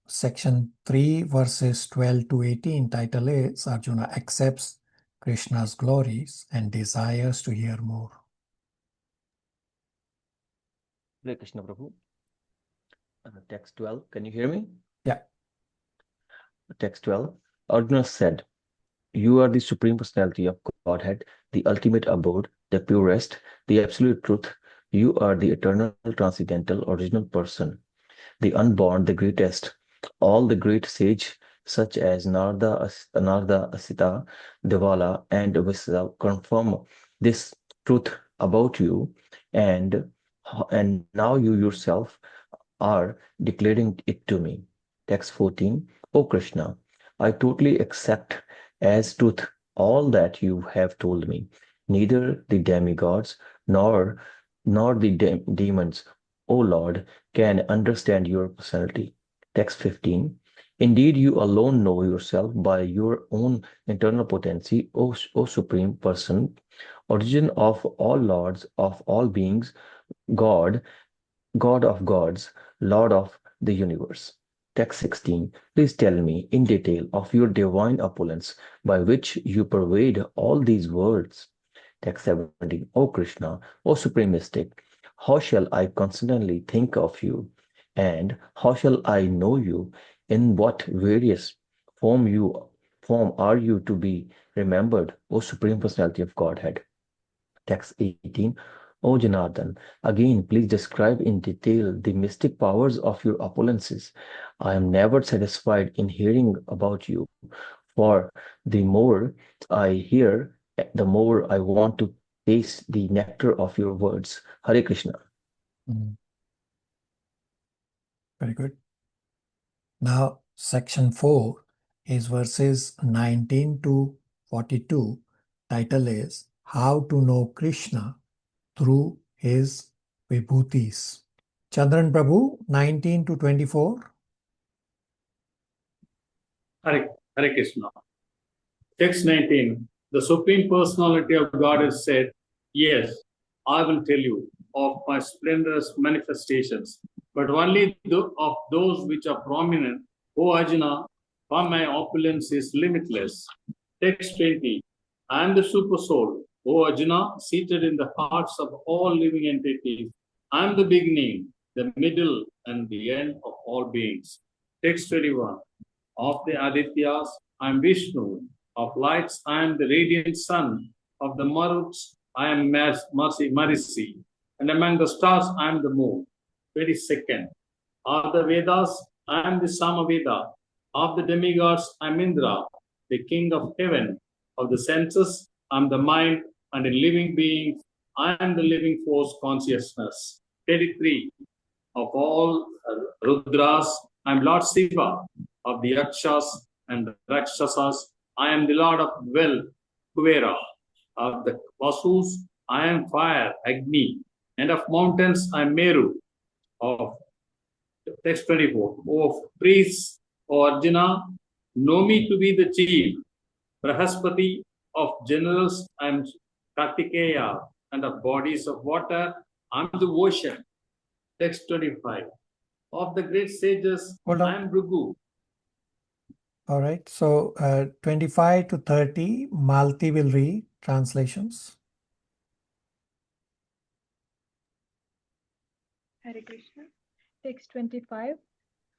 section 3, verses 12 to 18. Title is Arjuna accepts Krishna's glories and desires to hear more. Hare Krishna Prabhu. Text 12. Can you hear me? Yeah. Text 12. Arjuna said, You are the Supreme Personality of Godhead, the ultimate abode, the purest, the absolute truth. You are the eternal, transcendental, original person, the unborn, the greatest. All the great sage, such as Narada, Asita, Devala, and Visa, confirm this truth about you, and now you yourself are declaring it to me. Text 14. O Krishna, I totally accept as truth all that you have told me. Neither the demigods nor the demons, O Lord, can understand your personality. Text 15. Indeed, you alone know yourself by your own internal potency, O Supreme Person, origin of all lords, of all beings, God, God of gods, Lord of the universe. Text 16. Please tell me in detail of your divine opulence by which you pervade all these worlds. Text 17. O Krishna, O Supreme Mystic, how shall I constantly think of you? And how shall I know you? In what various form are you to be remembered, O Supreme Personality of Godhead? Text 18. O Janardhan, again, please describe in detail the mystic powers of your opulences. I am never satisfied in hearing about you, for the more I hear, the more I want to taste the nectar of your words. Hare Krishna. Very good. Now, section 4 is verses 19 to 42. Title is How to Know Krishna Through His Vibhutis. Chandran Prabhu, 19 to 24. Hare Krishna. Text 19. The Supreme Personality of God has said, yes, I will tell you of my splendorous manifestations, but only of those which are prominent. O Arjuna, for my opulence is limitless. Text 20. I am the super soul. O Arjuna, seated in the hearts of all living entities. I am the beginning, the middle, and the end of all beings. Text 21. Of the Adityas, I am Vishnu. Of lights, I am the radiant sun. Of the Maruts, I am Marisi. And among the stars, I am the moon. 22nd. Of the Vedas, I am the Samaveda. Of the demigods, I am Indra, the king of heaven. Of the senses, I am the mind. And in living beings, I am the living force consciousness. 33. Of all Rudras, I am Lord Shiva. Of the Yakshas and Rakshasas, I am the Lord of wealth, Kuvera. Of the Vasus, I am fire, Agni. And of mountains, I am Meru. Of text 24. Of priests, O Arjuna, know me to be the chief. Brahaspati. Of generals, I am Kartikeya. And of bodies of water, I am the ocean. Text 25. Of the great sages, I am Bhrigu. All right. So 25 to 30, Malti will read translations. Hare Krishna. Text 25.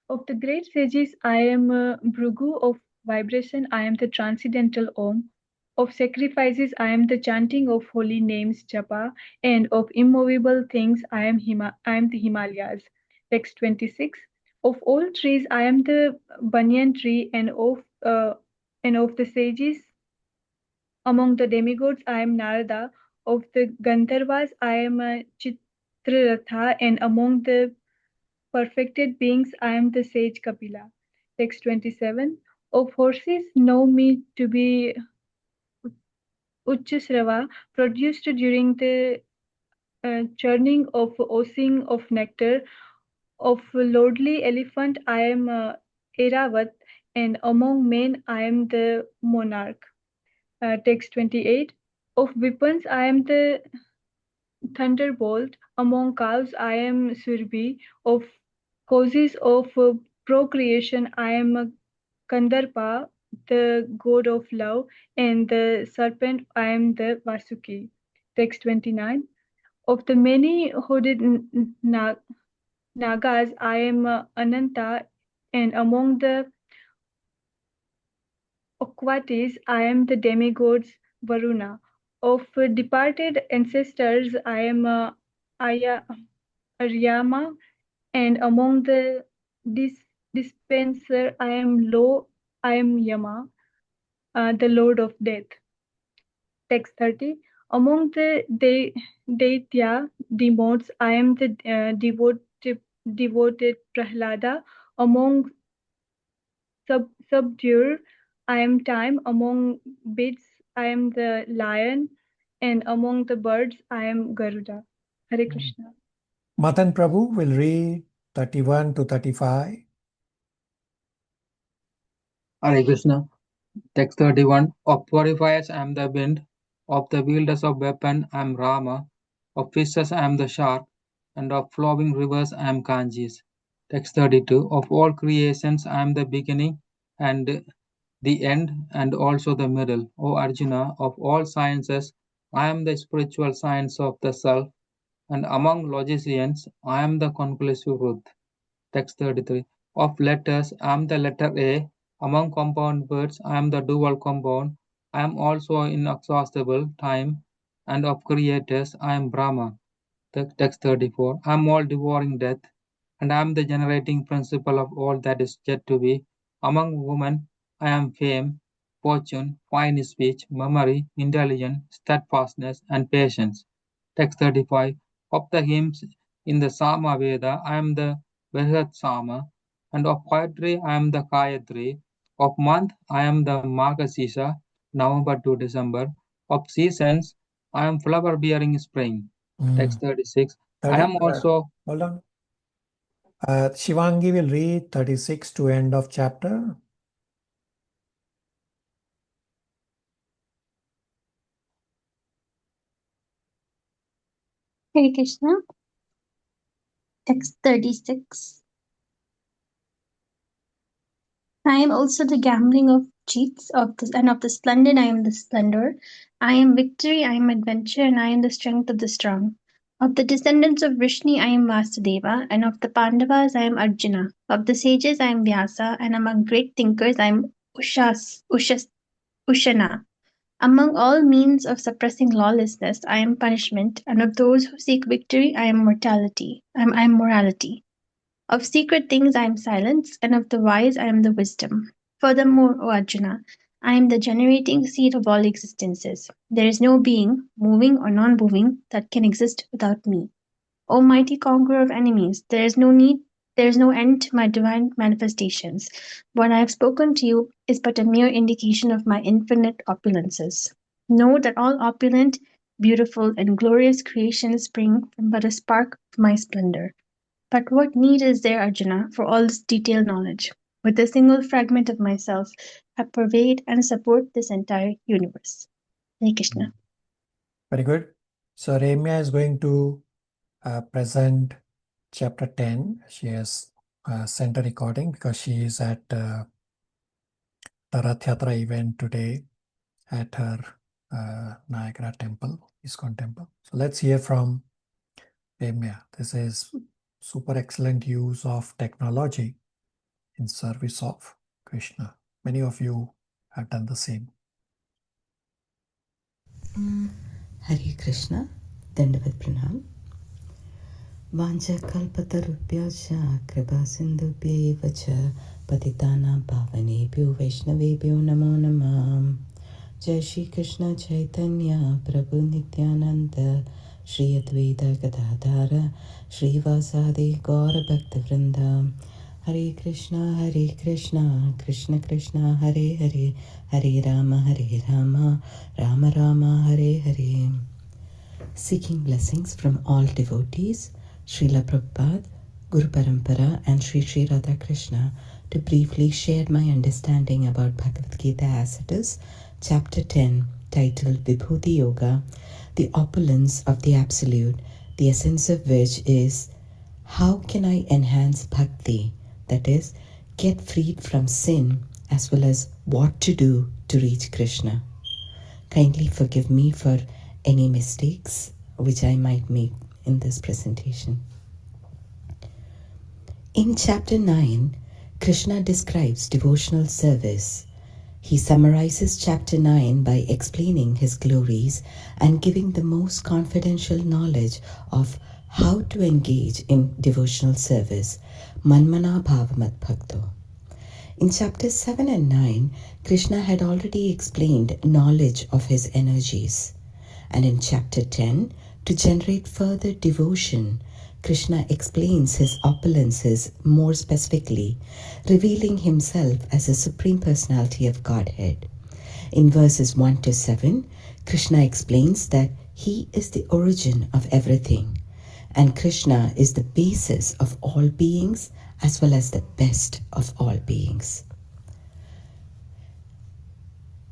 Of the great sages, I am Bhrigu. Of vibration, I am the transcendental Om. Of sacrifices, I am the chanting of holy names, Japa. And of immovable things, I am the Himalayas. Text 26. Of all trees, I am the banyan tree, and of the sages, among the demigods, I am Narada. Of the Gandharvas, I am Chitraratha, and among the perfected beings, I am the sage Kapila. Text 27. Of horses, know me to be Uchchasrava, produced during the churning of oozing of nectar. Of lordly elephant, I am Eravat, and among men, I am the monarch. Text 28. Of weapons, I am the thunderbolt. Among cows, I am Surbhi. Of causes of procreation, I am Kandarpa, the god of love, and the serpent, I am the Vasuki. Text 29. Of the many hooded Nagas, I am Ananta, and among the Aquatis, I am the demigods Varuna. Of departed ancestors, I am Aryama, and among the dispenser, I am Yama, the Lord of Death. Text 30. Among the Daitya demons, I am the devoted Prahlada. Among subduer, I am time. Among beasts, I am the lion. And among the birds, I am Garuda. Hare Krishna. Matan Prabhu will read 31 to 35. Hare Krishna. Text 31. Of purifiers I am the wind. Of the wielders of weapon I am Rama. Of fishes I am the shark. And of flowing rivers I am Ganges. Text 32. Of all creations I am the beginning and the end and also the middle. O Arjuna, of all sciences I am the spiritual science of the self. And among logicians I am the conclusive truth. Text 33. Of letters, I am the letter A. Among compound words, I am the dual compound. I am also inexhaustible time. And of creators, I am Brahma. Text 34. I am all devouring death. And I am the generating principle of all that is yet to be. Among women, I am fame, fortune, fine speech, memory, intelligence, steadfastness, and patience. Text 35. Of the hymns in the Sama Veda, I am the Sama, and of poetry I am the Gayatri. Of month I am the Margasisha, November to December. Of seasons I am flower bearing spring. Text 36. I am also. Hold on. Shivangi will read 36 to end of chapter. Hare Krishna. Text 36. I am also the gambling of cheats and of the splendid I am the splendor. I am victory, I am adventure, and I am the strength of the strong. Of the descendants of Vrishni I am Vasudeva, and of the Pandavas I am Arjuna. Of the sages I am Vyasa, and among great thinkers I am Ushana. Among all means of suppressing lawlessness I am punishment, and of those who seek victory I am mortality. I am morality. Of secret things I am silence, and of the wise I am the wisdom. Furthermore, O Arjuna, I am the generating seed of all existences. There is no being, moving or non moving, that can exist without me. O mighty conqueror of enemies, there is no end to my divine manifestations. What I have spoken to you is but a mere indication of my infinite opulences. Know that all opulent, beautiful, and glorious creations spring from but a spark of my splendor. But what need is there, Arjuna, for all this detailed knowledge? With a single fragment of myself, I pervade and support this entire universe. Hare Krishna. Very good. So Ramya is going to present chapter 10. She has sent a recording because she is at the Rath Yatra event today at her Niagara temple, ISKCON temple. So let's hear from Ramya. This is super excellent use of technology in service of Krishna. Many of you have done the same. Hare Krishna, Dandavat Pranam. Vanja kalpatarubhyascha kripa sindhubhyeva cha patitanam pavanebhyo vaishnavebhyo namo namah. Jai Shri Krishna Chaitanya Prabhu Nityananda Shri Advaita Gadadhara Shri Vasadi Gaura Bhakta Vrinda. Hare Krishna, Krishna Krishna, Hare Hare, Hare Rama, Rama Rama, Hare Hare. Seeking blessings from all devotees, Srila Prabhupada, Guru Parampara, and Sri Sri Radha Krishna to briefly share my understanding about Bhagavad Gita as it is, Chapter 10, titled Vibhuti Yoga, the opulence of the Absolute, the essence of which is how can I enhance bhakti, that is, get freed from sin, as well as what to do to reach Krishna. Kindly forgive me for any mistakes which I might make in this presentation. In chapter 9, Krishna describes devotional service. He summarizes chapter 9 by explaining his glories and giving the most confidential knowledge of how to engage in devotional service. Manmana bhavamat bhakto. In chapters 7 and 9, Krishna had already explained knowledge of his energies. And in chapter 10, to generate further devotion, Krishna explains his opulences more specifically, revealing himself as a Supreme Personality of Godhead. In verses 1 to 7, Krishna explains that he is the origin of everything, and Krishna is the basis of all beings as well as the best of all beings.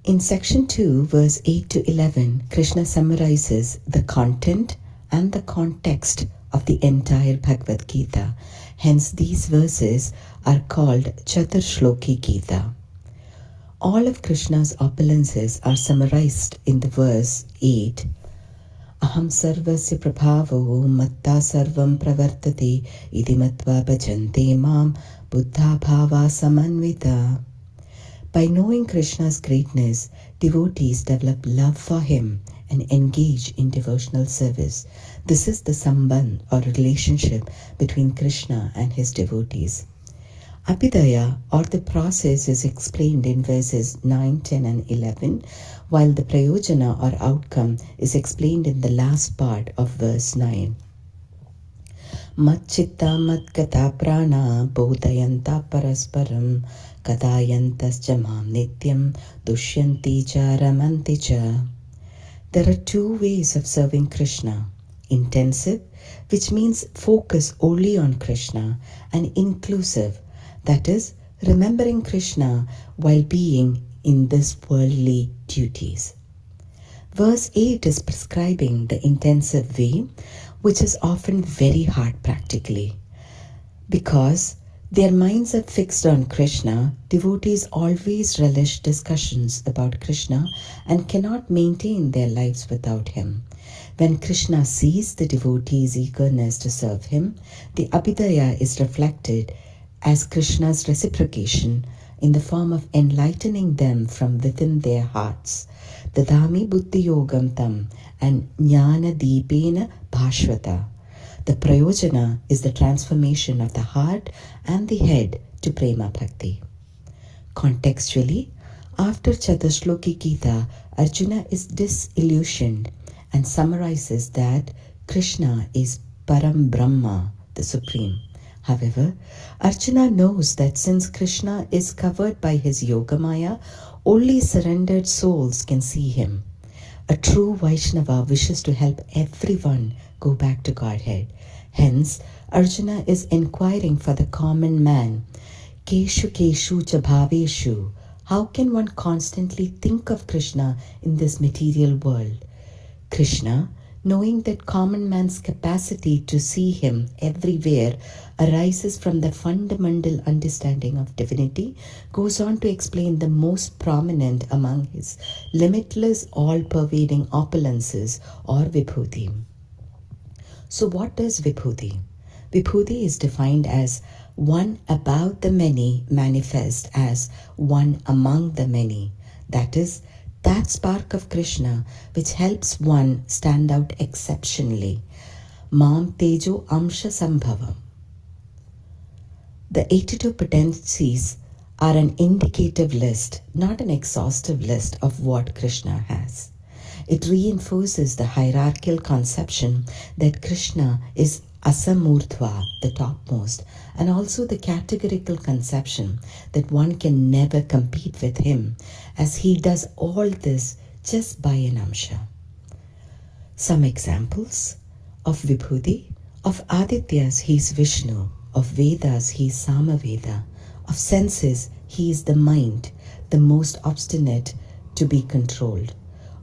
In section 2, verse 8 to 11, Krishna summarizes the content and the context of the entire Bhagavad Gita. Hence, these verses are called Chatur Shloki Gita. All of Krishna's opulences are summarized in the verse 8. Aham sarvasya prabhavo matta sarvam pravartate iti matva bhajante mam buddha bhava samanvita. By knowing Krishna's greatness, devotees develop love for him and engage in devotional service. This is the sambandh or relationship between Krishna and his devotees. Abhidaya or the process is explained in verses 9, 10 and 11, while the prayojana or outcome is explained in the last part of verse 9. Matchitta matkata prana bodhayanta parasparam kadayantascha mam nityam dushyanti cha ramanti cha. There are two ways of serving Krishna: intensive, which means focus only on Krishna, and inclusive, that is, remembering Krishna while being in this worldly duties. Verse 8 is prescribing the intensive way, which is often very hard practically. Because their minds are fixed on Krishna, devotees always relish discussions about Krishna and cannot maintain their lives without him. When Krishna sees the devotees' eagerness to serve him, the Abhidaya is reflected as Krishna's reciprocation in the form of enlightening them from within their hearts. Dadami buddhi yogam tam and jnana deepena bhashvata. The prayojana is the transformation of the heart and the head to prema bhakti. Contextually, after Chaturshloki Gita, Arjuna is disillusioned and summarizes that Krishna is Param Brahma, the Supreme. However, Arjuna knows that since Krishna is covered by his Yogamaya, only surrendered souls can see him. A true Vaishnava wishes to help everyone go back to Godhead. Hence, Arjuna is inquiring for the common man. Keshu keshu cha bhaveshu. How can one constantly think of Krishna in this material world? Krishna, knowing that common man's capacity to see him everywhere arises from the fundamental understanding of divinity, goes on to explain the most prominent among his limitless, all-pervading opulences, or Vibhuti. So what is Vibhuti? Vibhuti is defined as one about the many manifest as one among the many. That is, that spark of Krishna which helps one stand out exceptionally. Mam Tejo Amsha Sambhavam. The 82 potencies are an indicative list, not an exhaustive list of what Krishna has. It reinforces the hierarchical conception that Krishna is Asamurdhva, the topmost, and also the categorical conception that one can never compete with him, as he does all this just by an amsha. Some examples of Vibhuti: of Adityas, he is Vishnu; of Vedas, he is Samaveda; of senses, he is the mind, the most obstinate to be controlled;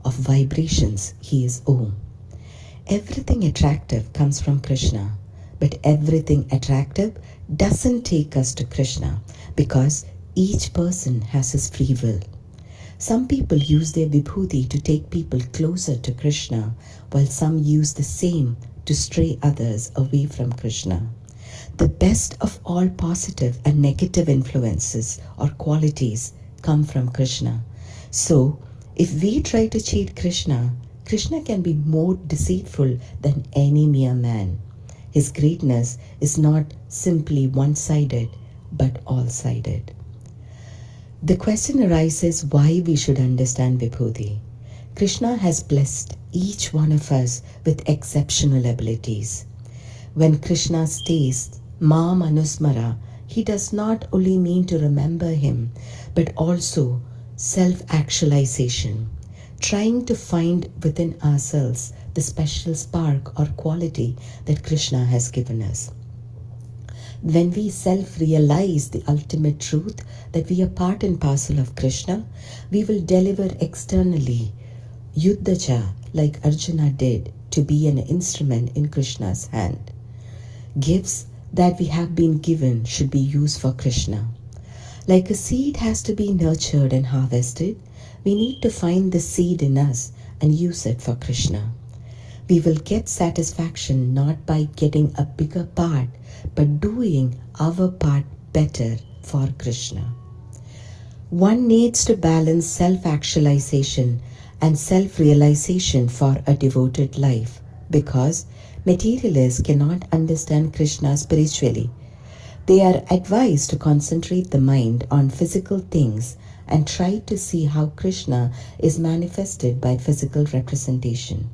of vibrations, he is Om. Everything attractive comes from Krishna, but everything attractive doesn't take us to Krishna, because each person has his free will. Some people use their vibhuti to take people closer to Krishna, while some use the same to stray others away from Krishna. The best of all positive and negative influences or qualities come from Krishna. So, if we try to cheat Krishna, Krishna can be more deceitful than any mere man. His greatness is not simply one-sided, but all-sided. The question arises why we should understand Vibhuti. Krishna has blessed each one of us with exceptional abilities. When Krishna states Mam Anusmara, he does not only mean to remember him, but also self-actualization, trying to find within ourselves the special spark or quality that Krishna has given us. When we self-realize the ultimate truth that we are part and parcel of Krishna, we will deliver externally Yuddhaja, like Arjuna did, to be an instrument in Krishna's hand. Gifts that we have been given should be used for Krishna. Like a seed has to be nurtured and harvested, we need to find the seed in us and use it for Krishna. We will get satisfaction not by getting a bigger part, but doing our part better for Krishna. One needs to balance self-actualization and self-realization for a devoted life, because materialists cannot understand Krishna spiritually. They are advised to concentrate the mind on physical things and try to see how Krishna is manifested by physical representation.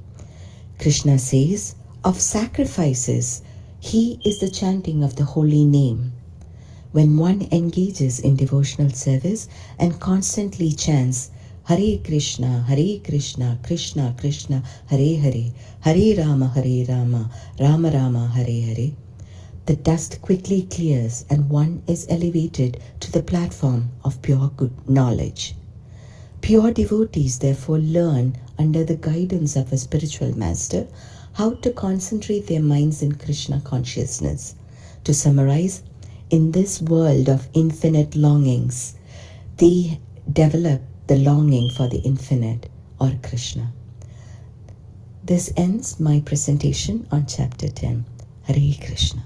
Krishna says, of sacrifices, He is the chanting of the holy name. When one engages in devotional service and constantly chants Hare Krishna, Krishna Krishna, Hare Hare, Hare Rama, Rama Rama, Hare Hare, the dust quickly clears and one is elevated to the platform of pure good knowledge. Pure devotees therefore learn under the guidance of a spiritual master how to concentrate their minds in Krishna consciousness. To summarize, in this world of infinite longings, they develop the longing for the infinite or Krishna. This ends my presentation on chapter 10. Hare Krishna.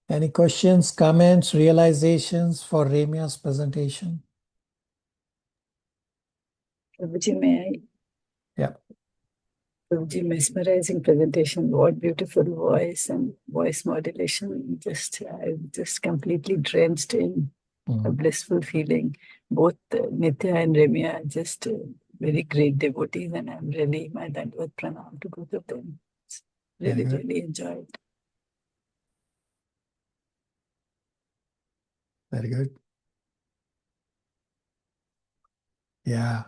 Any questions, comments, realizations for Remia's presentation? Prabhuji, may I? Yeah. Prabhuji, mesmerizing presentation. What beautiful voice and voice modulation. I'm just completely drenched in a blissful feeling. Both Nitya and Remia are just very great devotees, and I'm really my Dandavad Pranam to both of them. Really enjoyed. Very good. Yeah.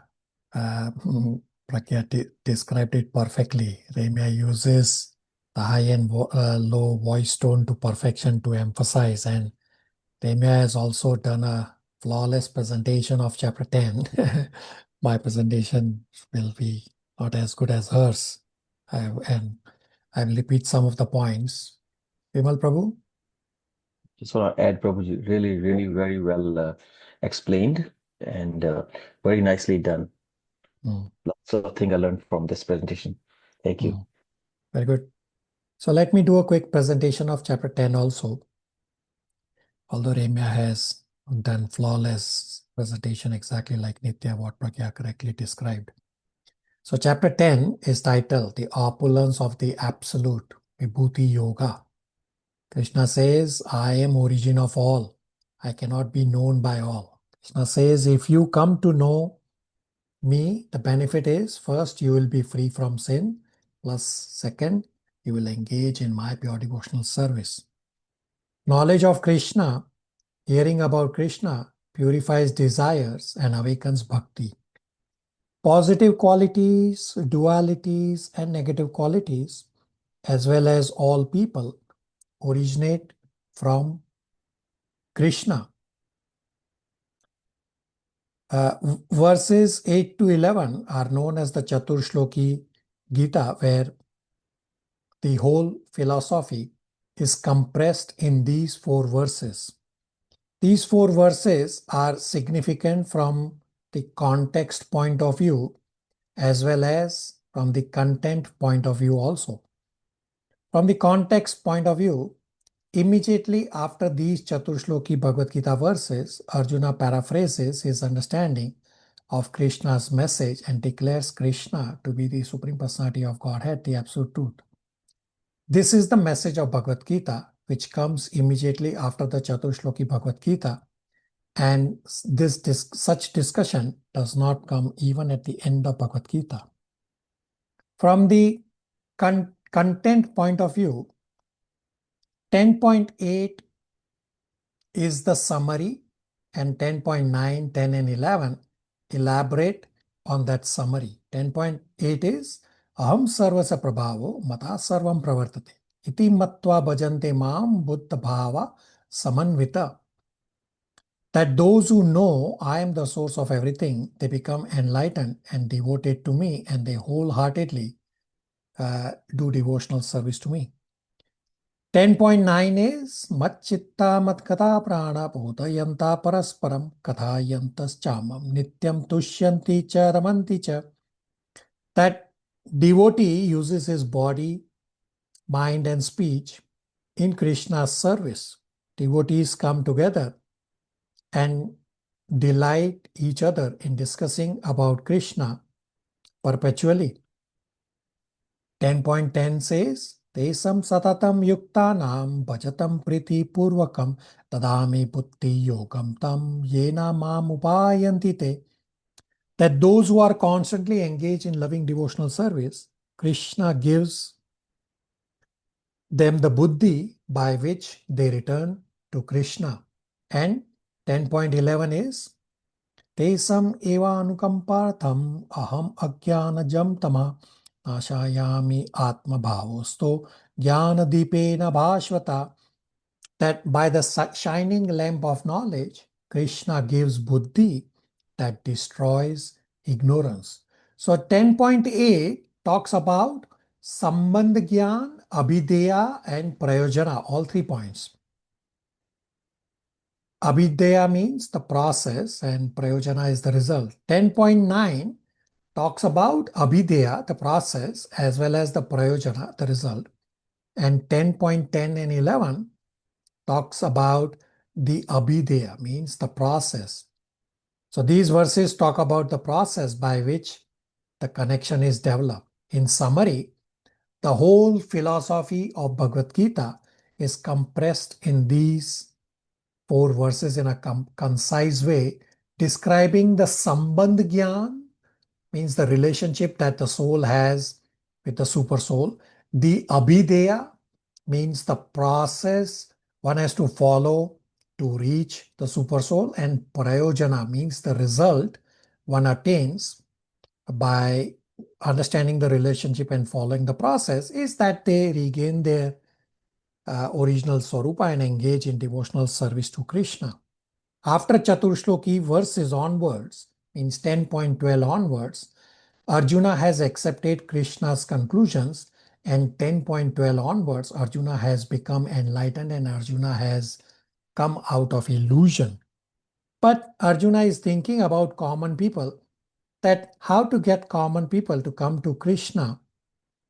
Pragya described it perfectly. Remia uses the high and low voice tone to perfection to emphasize, and Remia has also done a flawless presentation of chapter 10. My presentation will be not as good as hers. And I'll repeat some of the points. Vimal Prabhu? Just want to add, Prabhuji, really, really very well explained and very nicely done. Lots of things I learned from this presentation. Thank you. Very good. So let me do a quick presentation of chapter 10 also. Although Remya has done flawless presentation exactly like Nitya, what Pragya correctly described. So chapter 10 is titled The Opulence of the Absolute, Vibhuti Yoga. Krishna says, I am origin of all. I cannot be known by all. Krishna says, if you come to know me, the benefit is, first, you will be free from sin, plus second, you will engage in my pure devotional service. Knowledge of Krishna, hearing about Krishna, purifies desires and awakens bhakti. Positive qualities, dualities, and negative qualities, as well as all people, originate from Krishna. Verses 8 to 11 are known as the Chatur Shloki Gita, where the whole philosophy is compressed in these 4 verses. These 4 verses are significant from the context point of view as well as from the content point of view also. From the context point of view, immediately after these Chaturshloki Bhagavad Gita verses, Arjuna paraphrases his understanding of Krishna's message and declares Krishna to be the Supreme Personality of Godhead, the Absolute Truth. This is the message of Bhagavad Gita, which comes immediately after the Chaturshloki Bhagavad Gita, and such discussion does not come even at the end of Bhagavad Gita. From the content point of view, 10.8 is the summary, and 10.9, 10, and 11 elaborate on that summary. 10.8 is Aham sarvasya prabhavo mata sarvam pravartate iti matva bhajante mam buddha bhava samanvita. That those who know I am the source of everything, they become enlightened and devoted to me, and they wholeheartedly do devotional service to me. 10.9 is Matchitta Matkata Prana Bhodayanta Parasparam Kathayantas Chamam Nityam Tushyanti Cha Ramanti Cha. That devotee uses his body, mind, and speech in Krishna's service. Devotees come together and delight each other in discussing about Krishna perpetually. 10.10 says, Tesam satatam yuktanam bhajatam priti purvakam tadami buddhi yogam tam yena mam upayanti te. That those who are constantly engaged in loving devotional service, Krishna gives them the buddhi by which they return to Krishna. And 10.11 is Tesam eva anukampartham aham ajnanajam tama nashayami atma bhavosto jnana dipena bhashvata. That by the shining lamp of knowledge, Krishna gives buddhi that destroys ignorance. So 10.8 talks about Sambandh Gyan, Abhideya and Prayojana, all 3 points. Abhideya means the process and Prayojana is the result. 10.9 talks about Abhideya, the process, as well as the Prayojana, the result. And 10.10 and 11 talks about the Abhideya, means the process. So these verses talk about the process by which the connection is developed. In summary, the whole philosophy of Bhagavad Gita is compressed in these 4 verses in a concise way, describing the Sambandh Gyan, means the relationship that the soul has with the super soul. The Abhideya means the process one has to follow to reach the super soul, and Prayojana means the result one attains by understanding the relationship and following the process is that they regain their original Swarupa and engage in devotional service to Krishna. After Chaturshloki verses onwards, means 10.12 onwards, Arjuna has accepted Krishna's conclusions, and 10.12 onwards, Arjuna has become enlightened and Arjuna has come out of illusion. But Arjuna is thinking about common people, that how to get common people to come to Krishna.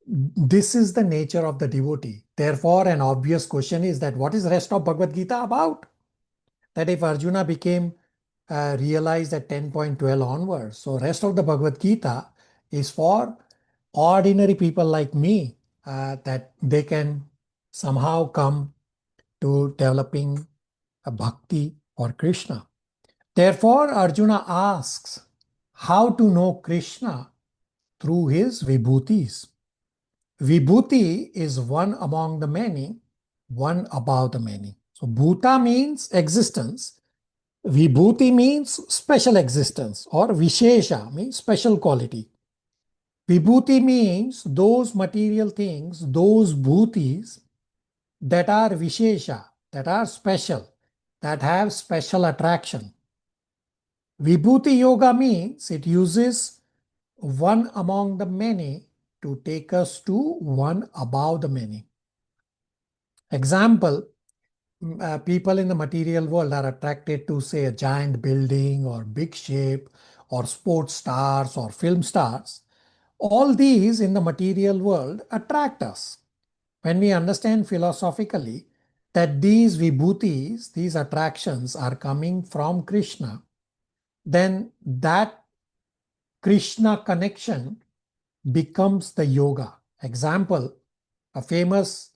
This is the nature of the devotee. Therefore, an obvious question is that what is the rest of Bhagavad Gita about? That if Arjuna became realized at 10.12 onwards, so rest of the Bhagavad Gita is for ordinary people like me, that they can somehow come to developing a bhakti for Krishna. Therefore, Arjuna asks how to know Krishna through his vibhutis. Vibhuti is one among the many, one above the many. So bhuta means existence. Vibhuti means special existence, or Vishesha means special quality. Vibhuti means those material things, those bhutis that are Vishesha, that are special, that have special attraction. Vibhuti Yoga means it uses one among the many to take us to one above the many. Example, people in the material world are attracted to, say, a giant building or big ship or sports stars or film stars. All these in the material world attract us. When we understand philosophically that these vibhutis, these attractions are coming from Krishna, then that Krishna connection becomes the yoga. Example, a famous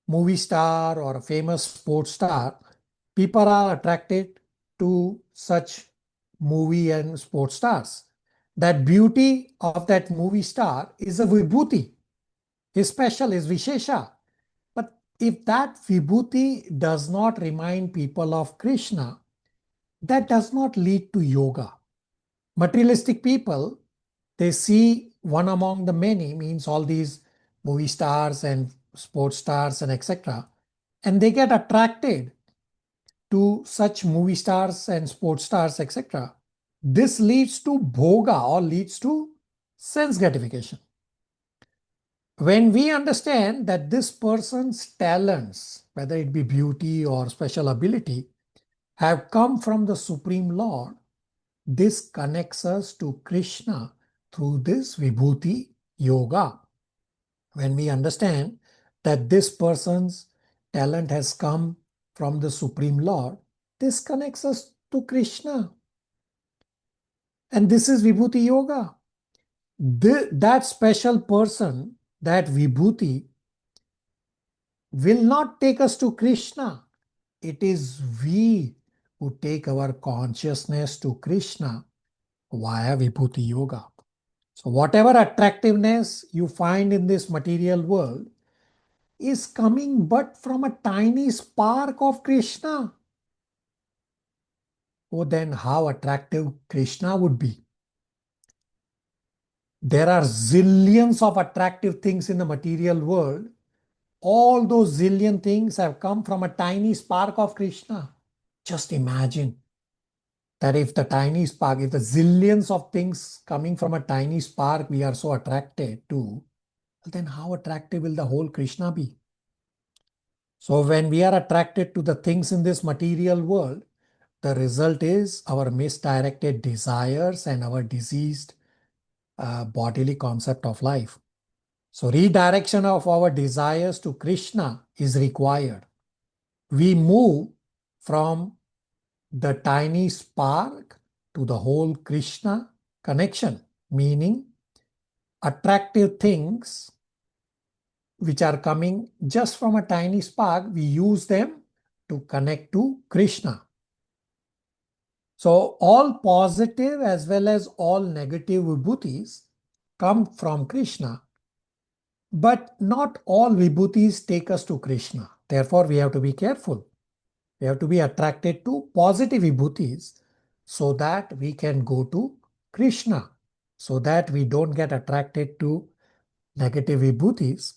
movie star or a famous sports star, people are attracted to such movie and sports stars. That beauty of that movie star is a vibhuti, is special, is vishesha. But if that vibhuti does not remind people of Krishna, that does not lead to yoga. Materialistic people, they see one among the many, means all these movie stars and sports stars and etc. And they get attracted to such movie stars and sports stars, etc. This leads to bhoga, or leads to sense gratification. When we understand that this person's talents, whether it be beauty or special ability, have come from the Supreme Lord, this connects us to Krishna through this Vibhuti Yoga. When we understand that this person's talent has come from the Supreme Lord, this connects us to Krishna. And this is Vibhuti Yoga. That special person, that Vibhuti, will not take us to Krishna. It is we who take our consciousness to Krishna via Vibhuti Yoga. So whatever attractiveness you find in this material world is coming but from a tiny spark of Krishna. Oh, then how attractive Krishna would be. There are zillions of attractive things in the material world. All those zillion things have come from a tiny spark of Krishna. Just imagine that if the tiny spark, if the zillions of things coming from a tiny spark we are so attracted to, then how attractive will the whole Krishna be? So when we are attracted to the things in this material world, the result is our misdirected desires and our diseased bodily concept of life. So redirection of our desires to Krishna is required. We move from the tiny spark to the whole Krishna connection, meaning attractive things which are coming just from a tiny spark, we use them to connect to Krishna. So all positive as well as all negative vibhutis come from Krishna, but not all vibhutis take us to Krishna. Therefore, we have to be careful. We have to be attracted to positive vibhutis so that we can go to Krishna, so that we don't get attracted to negative vibhutis.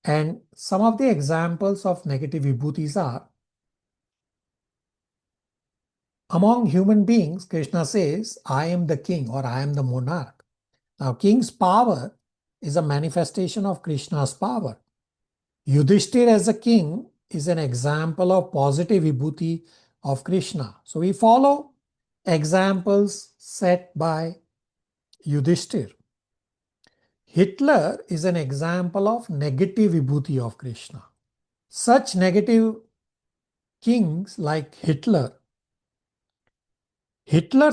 And some of the examples of negative vibhutis are, among human beings, Krishna says, I am the king or I am the monarch. Now, king's power is a manifestation of Krishna's power. Yudhishthir as a king is an example of positive vibhuti of Krishna. So we follow examples set by Yudhishthir. Hitler is an example of negative vibhuti of Krishna. Such negative kings like Hitler's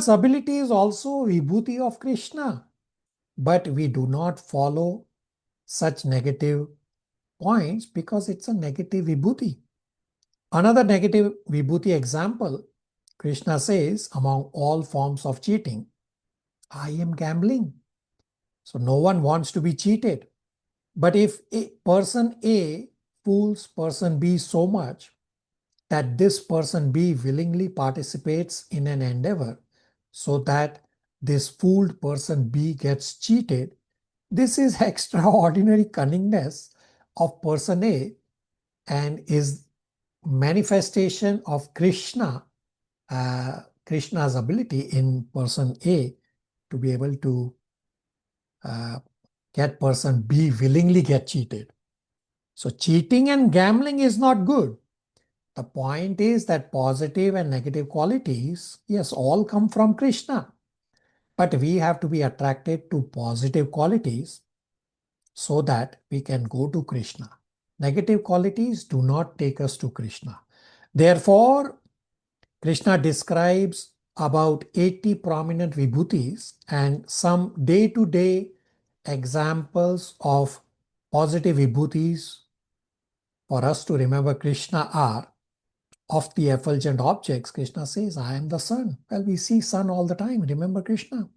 ability is also vibhuti of Krishna, but we do not follow such negative points because it's a negative vibhuti. Another negative vibhuti example, Krishna says, among all forms of cheating, I am gambling. So no one wants to be cheated. But if person A fools person B so much that this person B willingly participates in an endeavor so that this fooled person B gets cheated, this is extraordinary cunningness of person A and is manifestation of Krishna's ability in person A to be able to get person B willingly get cheated. So cheating and gambling is not good. The point is that positive and negative qualities, yes, all come from Krishna. But we have to be attracted to positive qualities so that we can go to Krishna. Negative qualities do not take us to Krishna. Therefore, Krishna describes about 80 prominent vibhutis, and some day-to-day examples of positive vibhutis for us to remember Krishna are, of the effulgent objects, Krishna says, I am the sun. Well, we see sun all the time. Remember Krishna.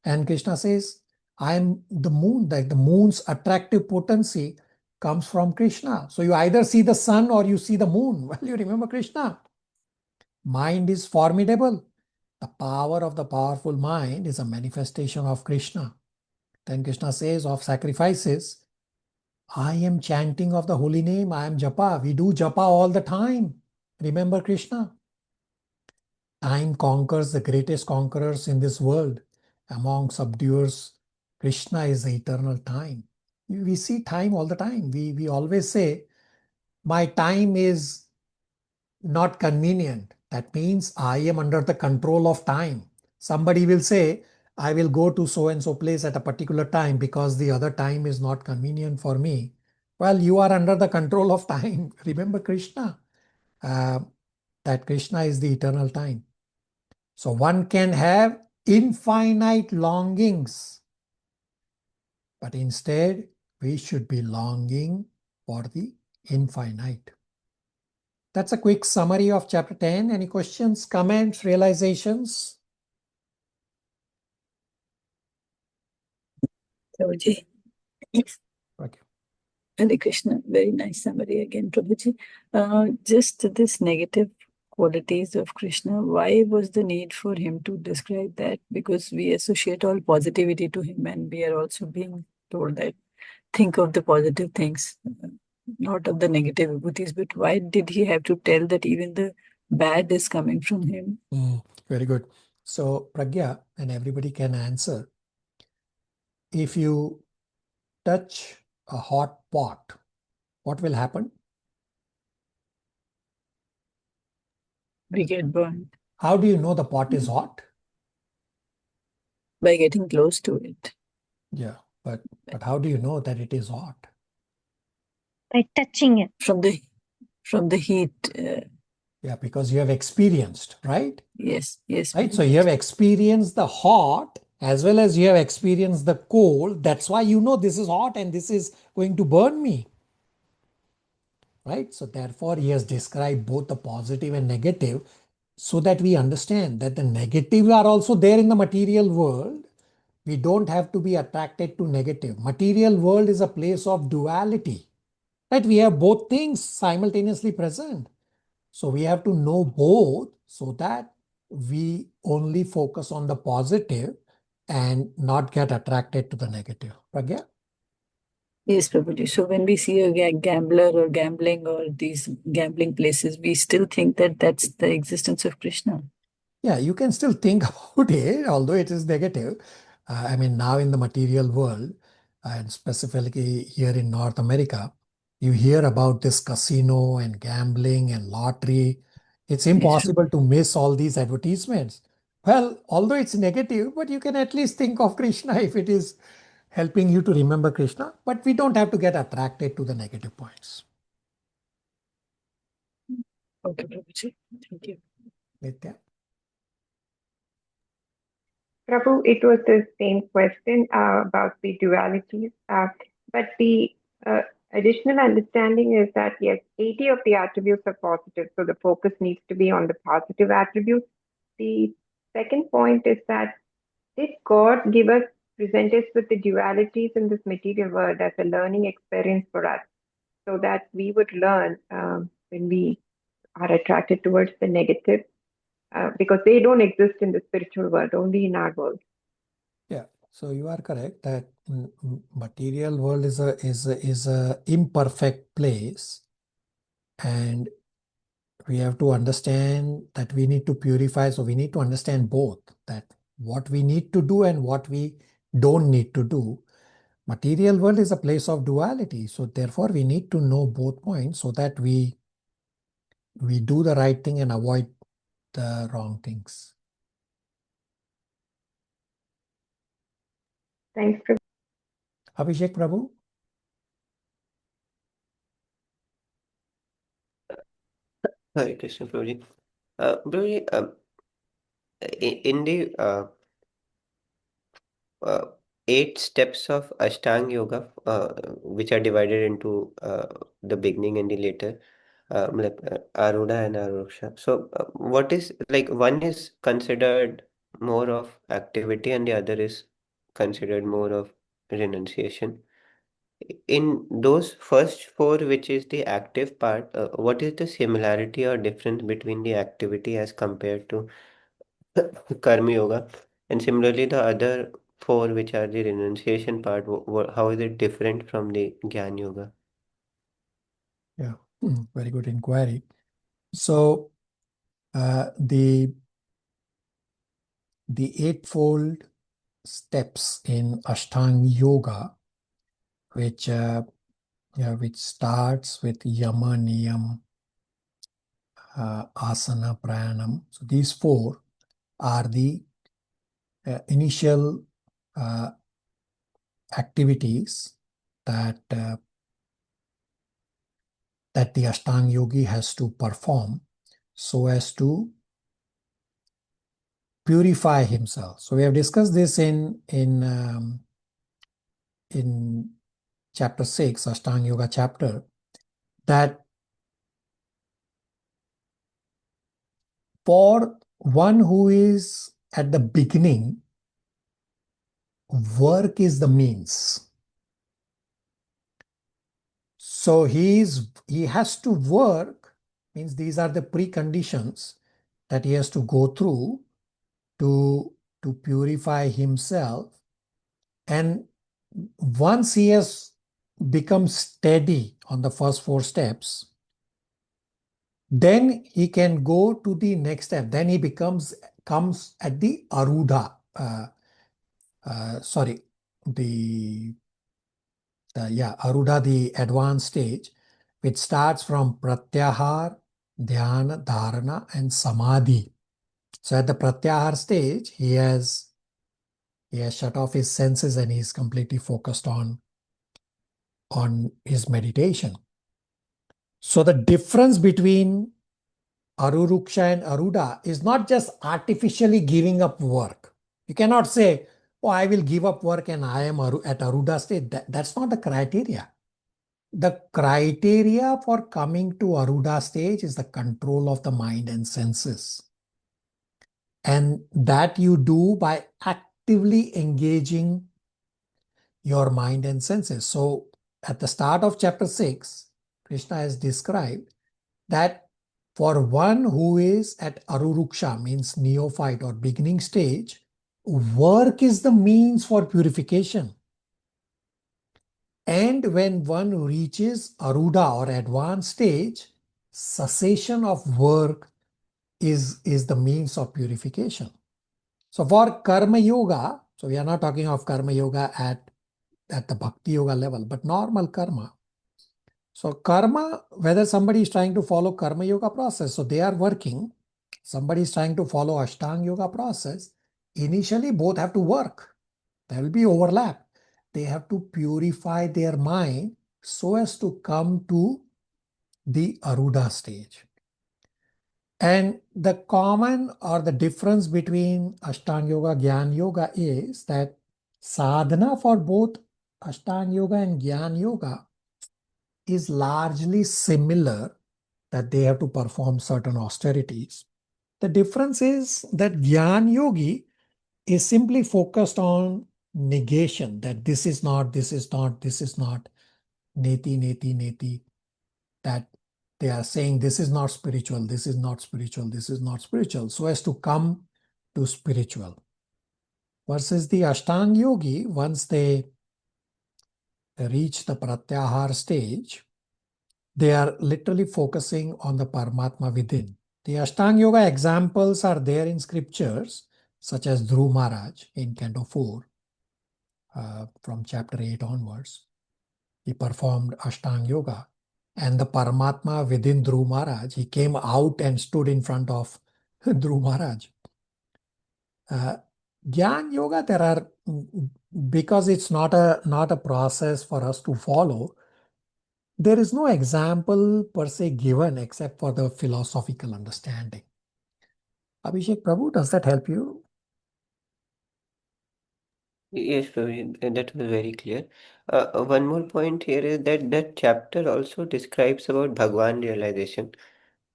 And Krishna says, I am the moon. Like the moon's attractive potency comes from Krishna. So you either see the sun or you see the moon. Well, you remember Krishna. Mind is formidable. The power of the powerful mind is a manifestation of Krishna. Then Krishna says of sacrifices, I am chanting of the holy name. I am japa. We do japa all the time. Remember Krishna. Time conquers the greatest conquerors in this world. Among subduers, Krishna is the eternal time. We see time all the time. We always say, my time is not convenient. That means I am under the control of time. Somebody will say, I will go to so and so place at a particular time because the other time is not convenient for me. Well, you are under the control of time. Remember Krishna, that Krishna is the eternal time. So one can have infinite longings, but instead we should be longing for the infinite. That's a quick summary of chapter 10. Any questions, comments, realizations? Prabhuji. Okay. Hare Krishna, very nice summary again, Prabhuji. Just this negative qualities of Krishna, why was the need for him to describe that? Because we associate all positivity to him, and we are also being told that think of the positive things, not of the negative vibhutis. But why did he have to tell that even the bad is coming from him? Very good. So, Pragya, and everybody can answer. If you touch a hot pot, what will happen? We get burned. How do you know the pot is hot? By getting close to it. Yeah, but how do you know that it is hot? By touching it. From the heat. Yeah, because you have experienced, right? Yes. Right. So you have experienced the hot as well as you have experienced the cold. That's why you know this is hot and this is going to burn me. Right. So therefore, he has described both the positive and negative so that we understand that the negative are also there in the material world. We don't have to be attracted to negative. Material world is a place of duality. Right. We have both things simultaneously present. So we have to know both so that we only focus on the positive and not get attracted to the negative. Pragya? Yes, Prabhuji. So when we see a gambler or gambling or these gambling places, we still think that that's the existence of Krishna. Yeah, you can still think about it, although it is negative. I mean, now in the material world, and specifically here in North America, you hear about this casino and gambling and lottery. It's impossible to miss all these advertisements. Well, although it's negative, but you can at least think of Krishna if it is helping you to remember Krishna. But we don't have to get attracted to the negative points. Okay, Prabhuji. Thank you. Nitya? Prabhu, it was the same question about the dualities, but the additional understanding is that yes, 80 of the attributes are positive, so the focus needs to be on the positive attributes. The second point is that did God present us with the dualities in this material world as a learning experience for us, so that we would learn when we are attracted towards the negative, because they don't exist in the spiritual world, only in our world. Yeah, so you are correct that material world is a imperfect place, and we have to understand that we need to purify. So we need to understand both, that what we need to do and what we don't need to do. Material world is a place of duality, so therefore we need to know both points so that we do the right thing and avoid the wrong things. Thanks, Prabhu. Abhishek Prabhu? Hare Krishna, Prabhuji. Prabhuji, in the 8 steps of Ashtanga Yoga, which are divided into the beginning and the later, like Arudha and Arosha. So, what is like one is considered more of activity and the other is considered more of renunciation. In those first 4, which is the active part, what is the similarity or difference between the activity as compared to Karma Yoga? And similarly, the other 4, which are the renunciation part, how is it different from the Gyan Yoga? Yeah, very good inquiry. So the eightfold steps in Ashtanga Yoga, which starts with Yama, Niyam, Asana, Pranam. So these 4 are the initial activities that the Ashtanga Yogi has to perform so as to purify himself. So we have discussed this in chapter 6, Ashtanga Yoga chapter, that for one who is at the beginning, work is the means. So he has to work, means these are the preconditions that he has to go through to purify himself. And once he has become steady on the first 4 steps, then he can go to the next step. Then he comes at the Arudha. Arudha, the advanced stage, which starts from Pratyahar, Dhyana, Dharana, and Samadhi. So at the Pratyahar stage, he has shut off his senses and he's completely focused on his meditation. So the difference between Aruruksha and Aruda is not just artificially giving up work. You cannot say, oh, I will give up work and I am at Aruda state. That's not the criteria. The criteria for coming to Aruda stage is the control of the mind and senses. And that you do by actively engaging your mind and senses. So at the start of chapter 6, Krishna has described that for one who is at Aruruksha, means neophyte or beginning stage, work is the means for purification. And when one reaches Aruda or advanced stage, cessation of work is the means of purification. So for Karma Yoga, so we are not talking of Karma Yoga at the Bhakti Yoga level, but normal karma. So karma, whether somebody is trying to follow Karma Yoga process, so they are working. Somebody is trying to follow Ashtanga Yoga process. Initially, both have to work. There will be overlap. They have to purify their mind so as to come to the Aruda stage. And the common or the difference between Ashtanga Yoga, Jnana Yoga is that sadhana for both Ashtanga Yoga and Jnana Yoga is largely similar, that they have to perform certain austerities. The difference is that Jnana Yogi is simply focused on negation, that this is not, this is not, this is not, neti, neti, neti, that they are saying this is not spiritual, this is not spiritual, this is not spiritual, so as to come to spiritual. Versus the Ashtanga Yogi, once they reach the Pratyahar stage, they are literally focusing on the Paramatma within. The Ashtanga Yoga examples are there in scriptures, such as Dhruv Maharaj in Canto 4, from chapter 8 onwards. He performed Ashtanga Yoga. And the Paramatma within Dhruv Maharaj, he came out and stood in front of Dhruv Maharaj. Jnana Yoga, there are, because it's not a process for us to follow, there is no example per se given except for the philosophical understanding. Abhishek Prabhu, does that help you? Yes, Praveen, that was very clear. One more point here is that chapter also describes about Bhagwan realization,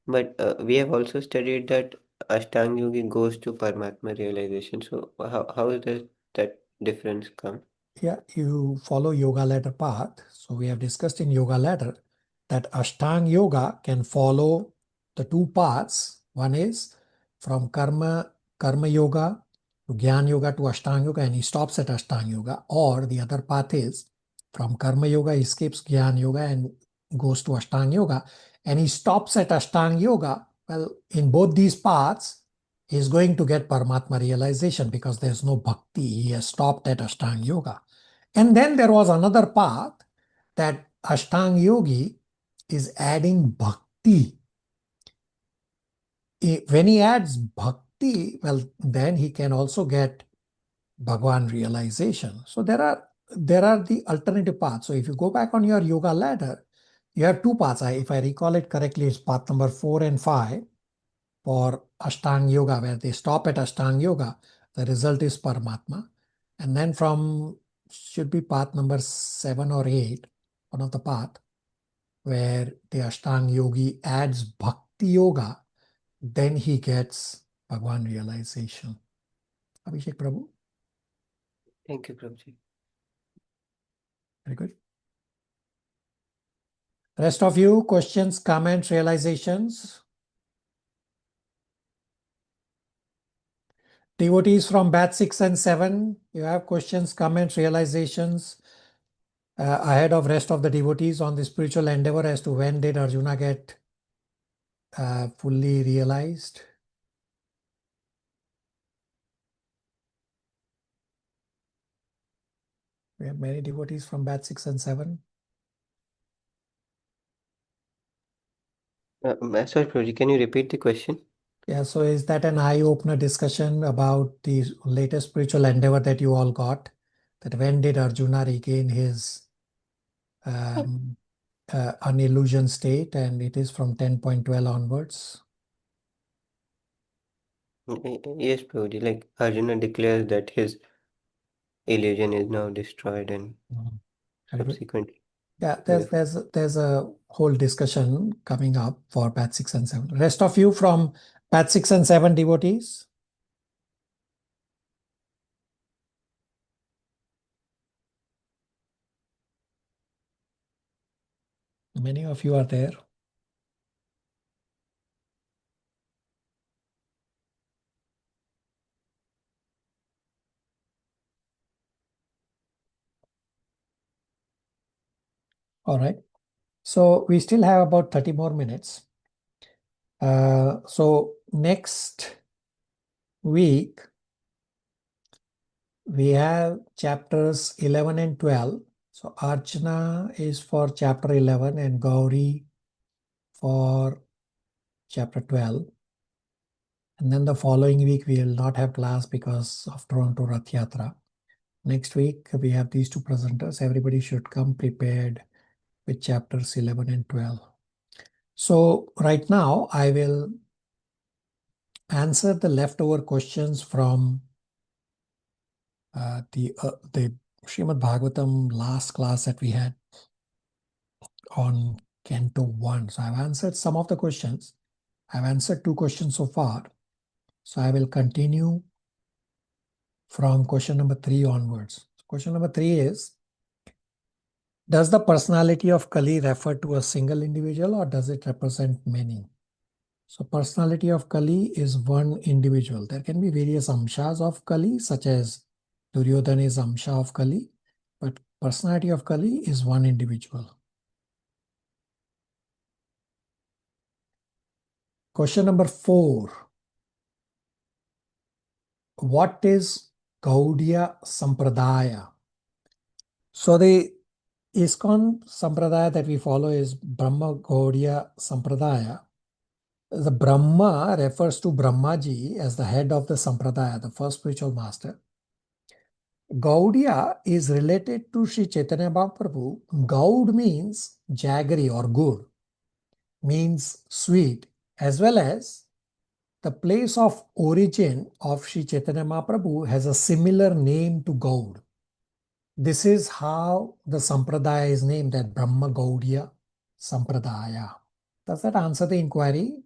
but we have also studied that Ashtanga Yogi goes to Paramatma realization. So how does that difference come? Yeah, you follow yoga ladder path. So we have discussed in yoga ladder that Ashtanga Yoga can follow the 2 paths. One is from karma yoga to Jnana Yoga to Ashtanga Yoga, and he stops at Ashtanga Yoga. Or the other path is from Karma Yoga, he skips Jnana Yoga and goes to Ashtanga Yoga, and he stops at Ashtanga Yoga. Well, in both these paths, he is going to get Paramatma realization because there's no bhakti. He has stopped at Ashtanga Yoga. And then there was another path that Ashtanga Yogi is adding bhakti. When he adds bhakti, well, then he can also get Bhagwan realization. So there are the alternative paths. So if you go back on your yoga ladder, you have 2 paths. If I recall it correctly, it's path number 4 and 5 for Ashtanga Yoga, where they stop at Ashtanga Yoga. The result is Paramatma. And then from, should be path number 7 or 8, one of the path, where the Ashtanga yogi adds bhakti yoga, then he gets Bhagwan realization. Abhishek Prabhu. Thank you, Prabhuji. Very good. Rest of you, questions, comments, realizations? Devotees from batch 6 and 7, you have questions, comments, realizations ahead of rest of the devotees on the spiritual endeavor as to when did Arjuna get fully realized? We have many devotees from batch 6 and 7. Sorry, Prabhuji, can you repeat the question? Yeah, so is that an eye-opener discussion about the latest spiritual endeavor that you all got? That when did Arjuna regain his unillusion state, and it is from 10.12 onwards? Yes, Prabhuji, like Arjuna declares that his illusion is now destroyed and subsequently. Yeah, there's a whole discussion coming up for batch 6 and 7. Rest of you from batch 6 and 7 devotees? Many of you are there. All right. So we still have about 30 more minutes. So next week, we have chapters 11 and 12. So Archana is for chapter 11 and Gauri for chapter 12. And then the following week, we will not have class because of Toronto Rath Yatra. Next week, we have these two presenters. Everybody should come prepared with chapters 11 and 12. So right now, I will answer the leftover questions from the Srimad Bhagavatam last class that we had on Canto 1. So I've answered some of the questions. I've answered 2 questions so far. So I will continue from question number 3 onwards. Question number 3 is, does the personality of Kali refer to a single individual or does it represent many? So personality of Kali is one individual. There can be various amshas of Kali, such as Duryodhana is amsha of Kali, but personality of Kali is one individual. Question number 4. What is Gaudiya Sampradaya? So the ISKCON Sampradaya that we follow is Brahma Gaudiya Sampradaya. The Brahma refers to Brahmaji as the head of the Sampradaya, the first spiritual master. Gaudiya is related to Sri Chaitanya Mahaprabhu. Gaud means jaggery or good, means sweet, as well as the place of origin of Sri Chaitanya Mahaprabhu has a similar name to Gaud. This is how the Sampradaya is named, at Brahma Gaudiya Sampradaya. Does that answer the inquiry?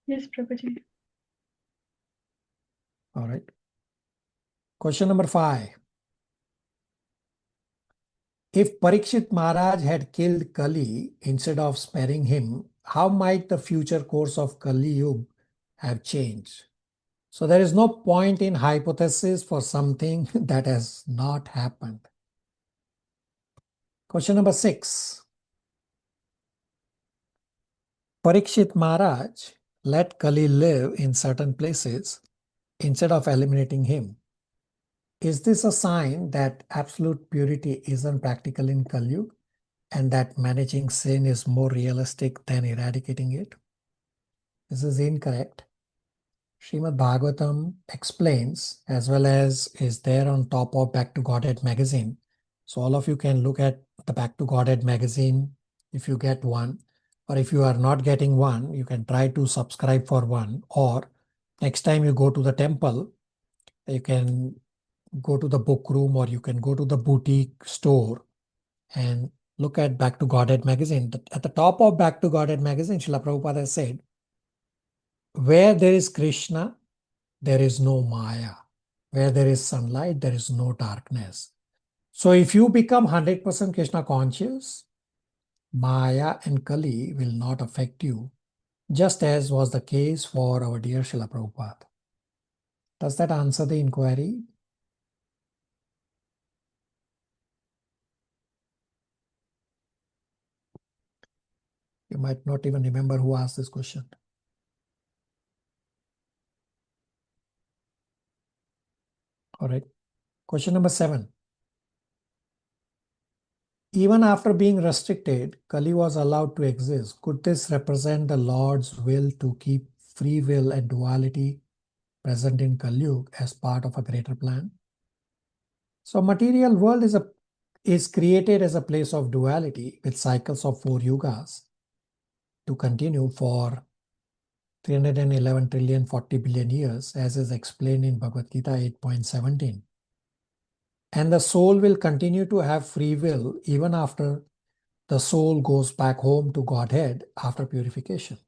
Yes, Prabhuji. All right. Question number 5. If Parikshit Maharaj had killed Kali instead of sparing him, how might the future course of Kali Yuga have changed? So there is no point in hypothesis for something that has not happened. Question number 6. Parikshit Maharaj let Kali live in certain places instead of eliminating him. Is this a sign that absolute purity isn't practical in Kali Yuga and that managing sin is more realistic than eradicating it? This is incorrect. Srimad Bhagavatam explains, as well as is there on top of Back to Godhead magazine. So all of you can look at the Back to Godhead magazine if you get one, or if you are not getting one, you can try to subscribe for one, or next time you go to the temple, you can go to the book room or you can go to the boutique store and look at Back to Godhead magazine. At the top of Back to Godhead magazine, Srila Prabhupada said, where there is Krishna, there is no Maya. Where there is sunlight, there is no darkness. So if you become 100% Krishna conscious, Maya and Kali will not affect you, just as was the case for our dear Srila Prabhupada. Does that answer the inquiry? You might not even remember who asked this question. All right. Question number 7. Even after being restricted, Kali was allowed to exist. Could this represent the Lord's will to keep free will and duality present in Kali Yuga as part of a greater plan? So material world is created as a place of duality with cycles of 4 yugas to continue for 311 trillion 40 billion years, as is explained in Bhagavad Gita 8.17. And the soul will continue to have free will even after the soul goes back home to Godhead after purification.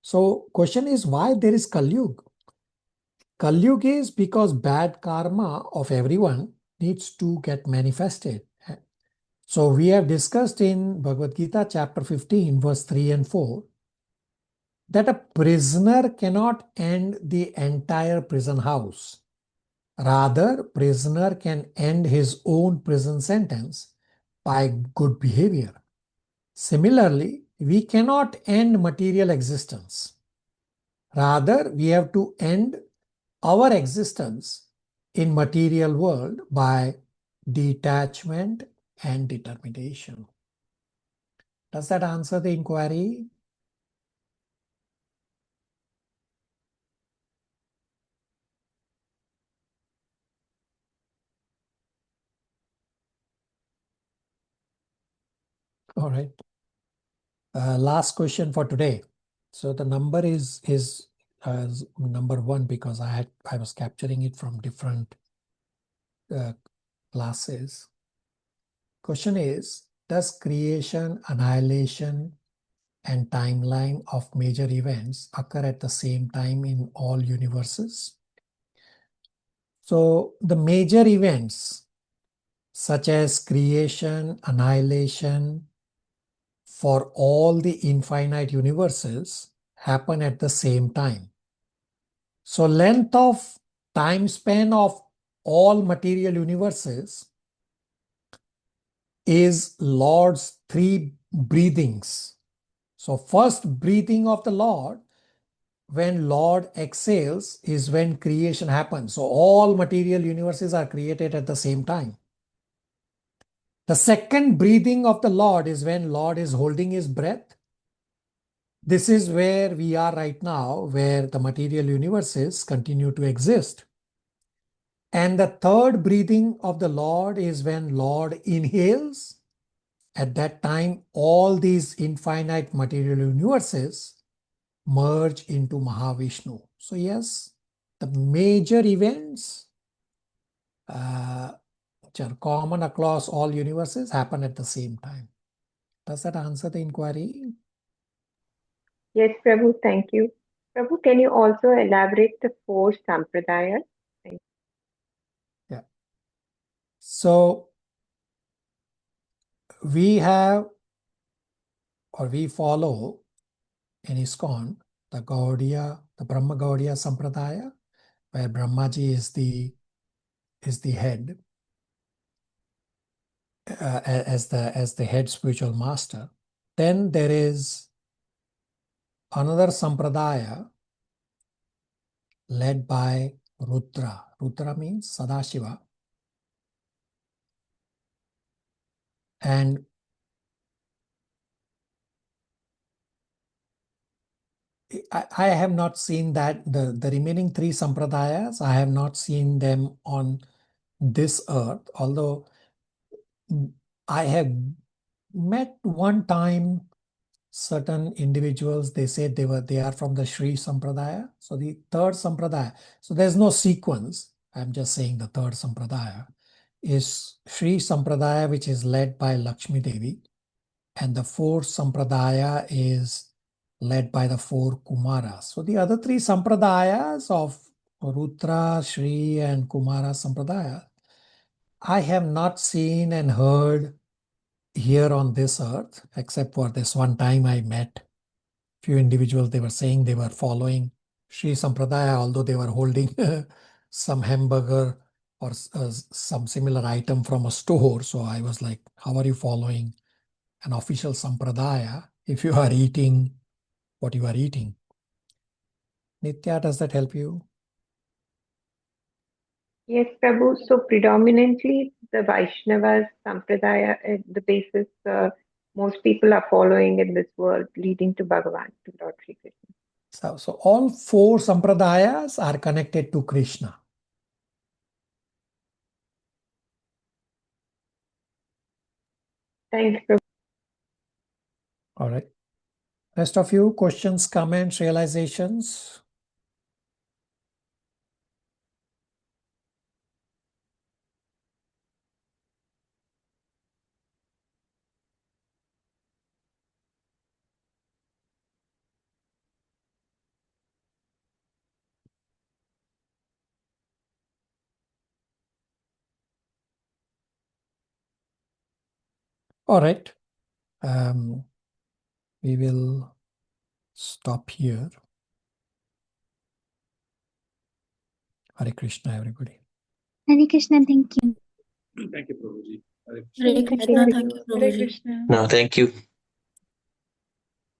So question is, why there is Kali Yuga? Kali Yuga is because bad karma of everyone needs to get manifested. So we have discussed in Bhagavad Gita chapter 15 verse 3 and 4 that a prisoner cannot end the entire prison house. Rather, prisoner can end his own prison sentence by good behavior. Similarly, we cannot end material existence. Rather, we have to end our existence in material world by detachment and determination. Does that answer the inquiry? All right. Last question for today. So the number is number 1 because I was capturing it from different classes. Question is, does creation, annihilation, and timeline of major events occur at the same time in all universes? So the major events such as creation, annihilation, for all the infinite universes happen at the same time. So length of time span of all material universes is Lord's 3 breathings. So first breathing of the Lord, when Lord exhales, is when creation happens. So all material universes are created at the same time. The second breathing of the Lord is when Lord is holding his breath. This is where we are right now, where the material universes continue to exist. And the third breathing of the Lord is when Lord inhales. At that time, all these infinite material universes merge into Mahavishnu. So yes, the major events which are common across all universes happen at the same time. Does that answer the inquiry? Yes, Prabhu, thank you. Prabhu, can you also elaborate the 4 sampradayas? Yeah. So we have, or we follow in ISKCON the Gaudiya, the Brahma Gaudiya Sampradaya, where Brahmaji is the head, as the head spiritual master. Then there is another Sampradaya led by Rudra. Rudra means Sadashiva. And I have not seen that the remaining 3 Sampradayas, I have not seen them on this earth, although I have met one time certain individuals. They said they are from the Sri Sampradaya. So the 3rd Sampradaya. So there's no sequence. I'm just saying the third Sampradaya, is Sri Sampradaya, which is led by Lakshmi Devi, and the fourth Sampradaya is led by the four Kumaras. So the other three Sampradayas of Rudra, Shri, and Kumara Sampradaya, I have not seen and heard here on this earth, except for this one time I met few individuals. They were saying they were following Sri Sampradaya, although they were holding some hamburger or some similar item from a store. So I was like, how are you following an official Sampradaya if you are eating what you are eating? Nitya, does that help you? Yes, Prabhu. So predominantly the Vaishnavas Sampradaya is the basis most people are following in this world, leading to Bhagavan, to Lord Sri Krishna. So all four Sampradayas are connected to Krishna. Thanks, Prabhu. All right. Rest of you, questions, comments, realizations? All right. We will stop here. Hare Krishna, everybody. Hare Krishna, thank you. Thank you, Prabhuji. Hare Krishna. Thank you, Hare Prabhuji. Krishna. No, thank you.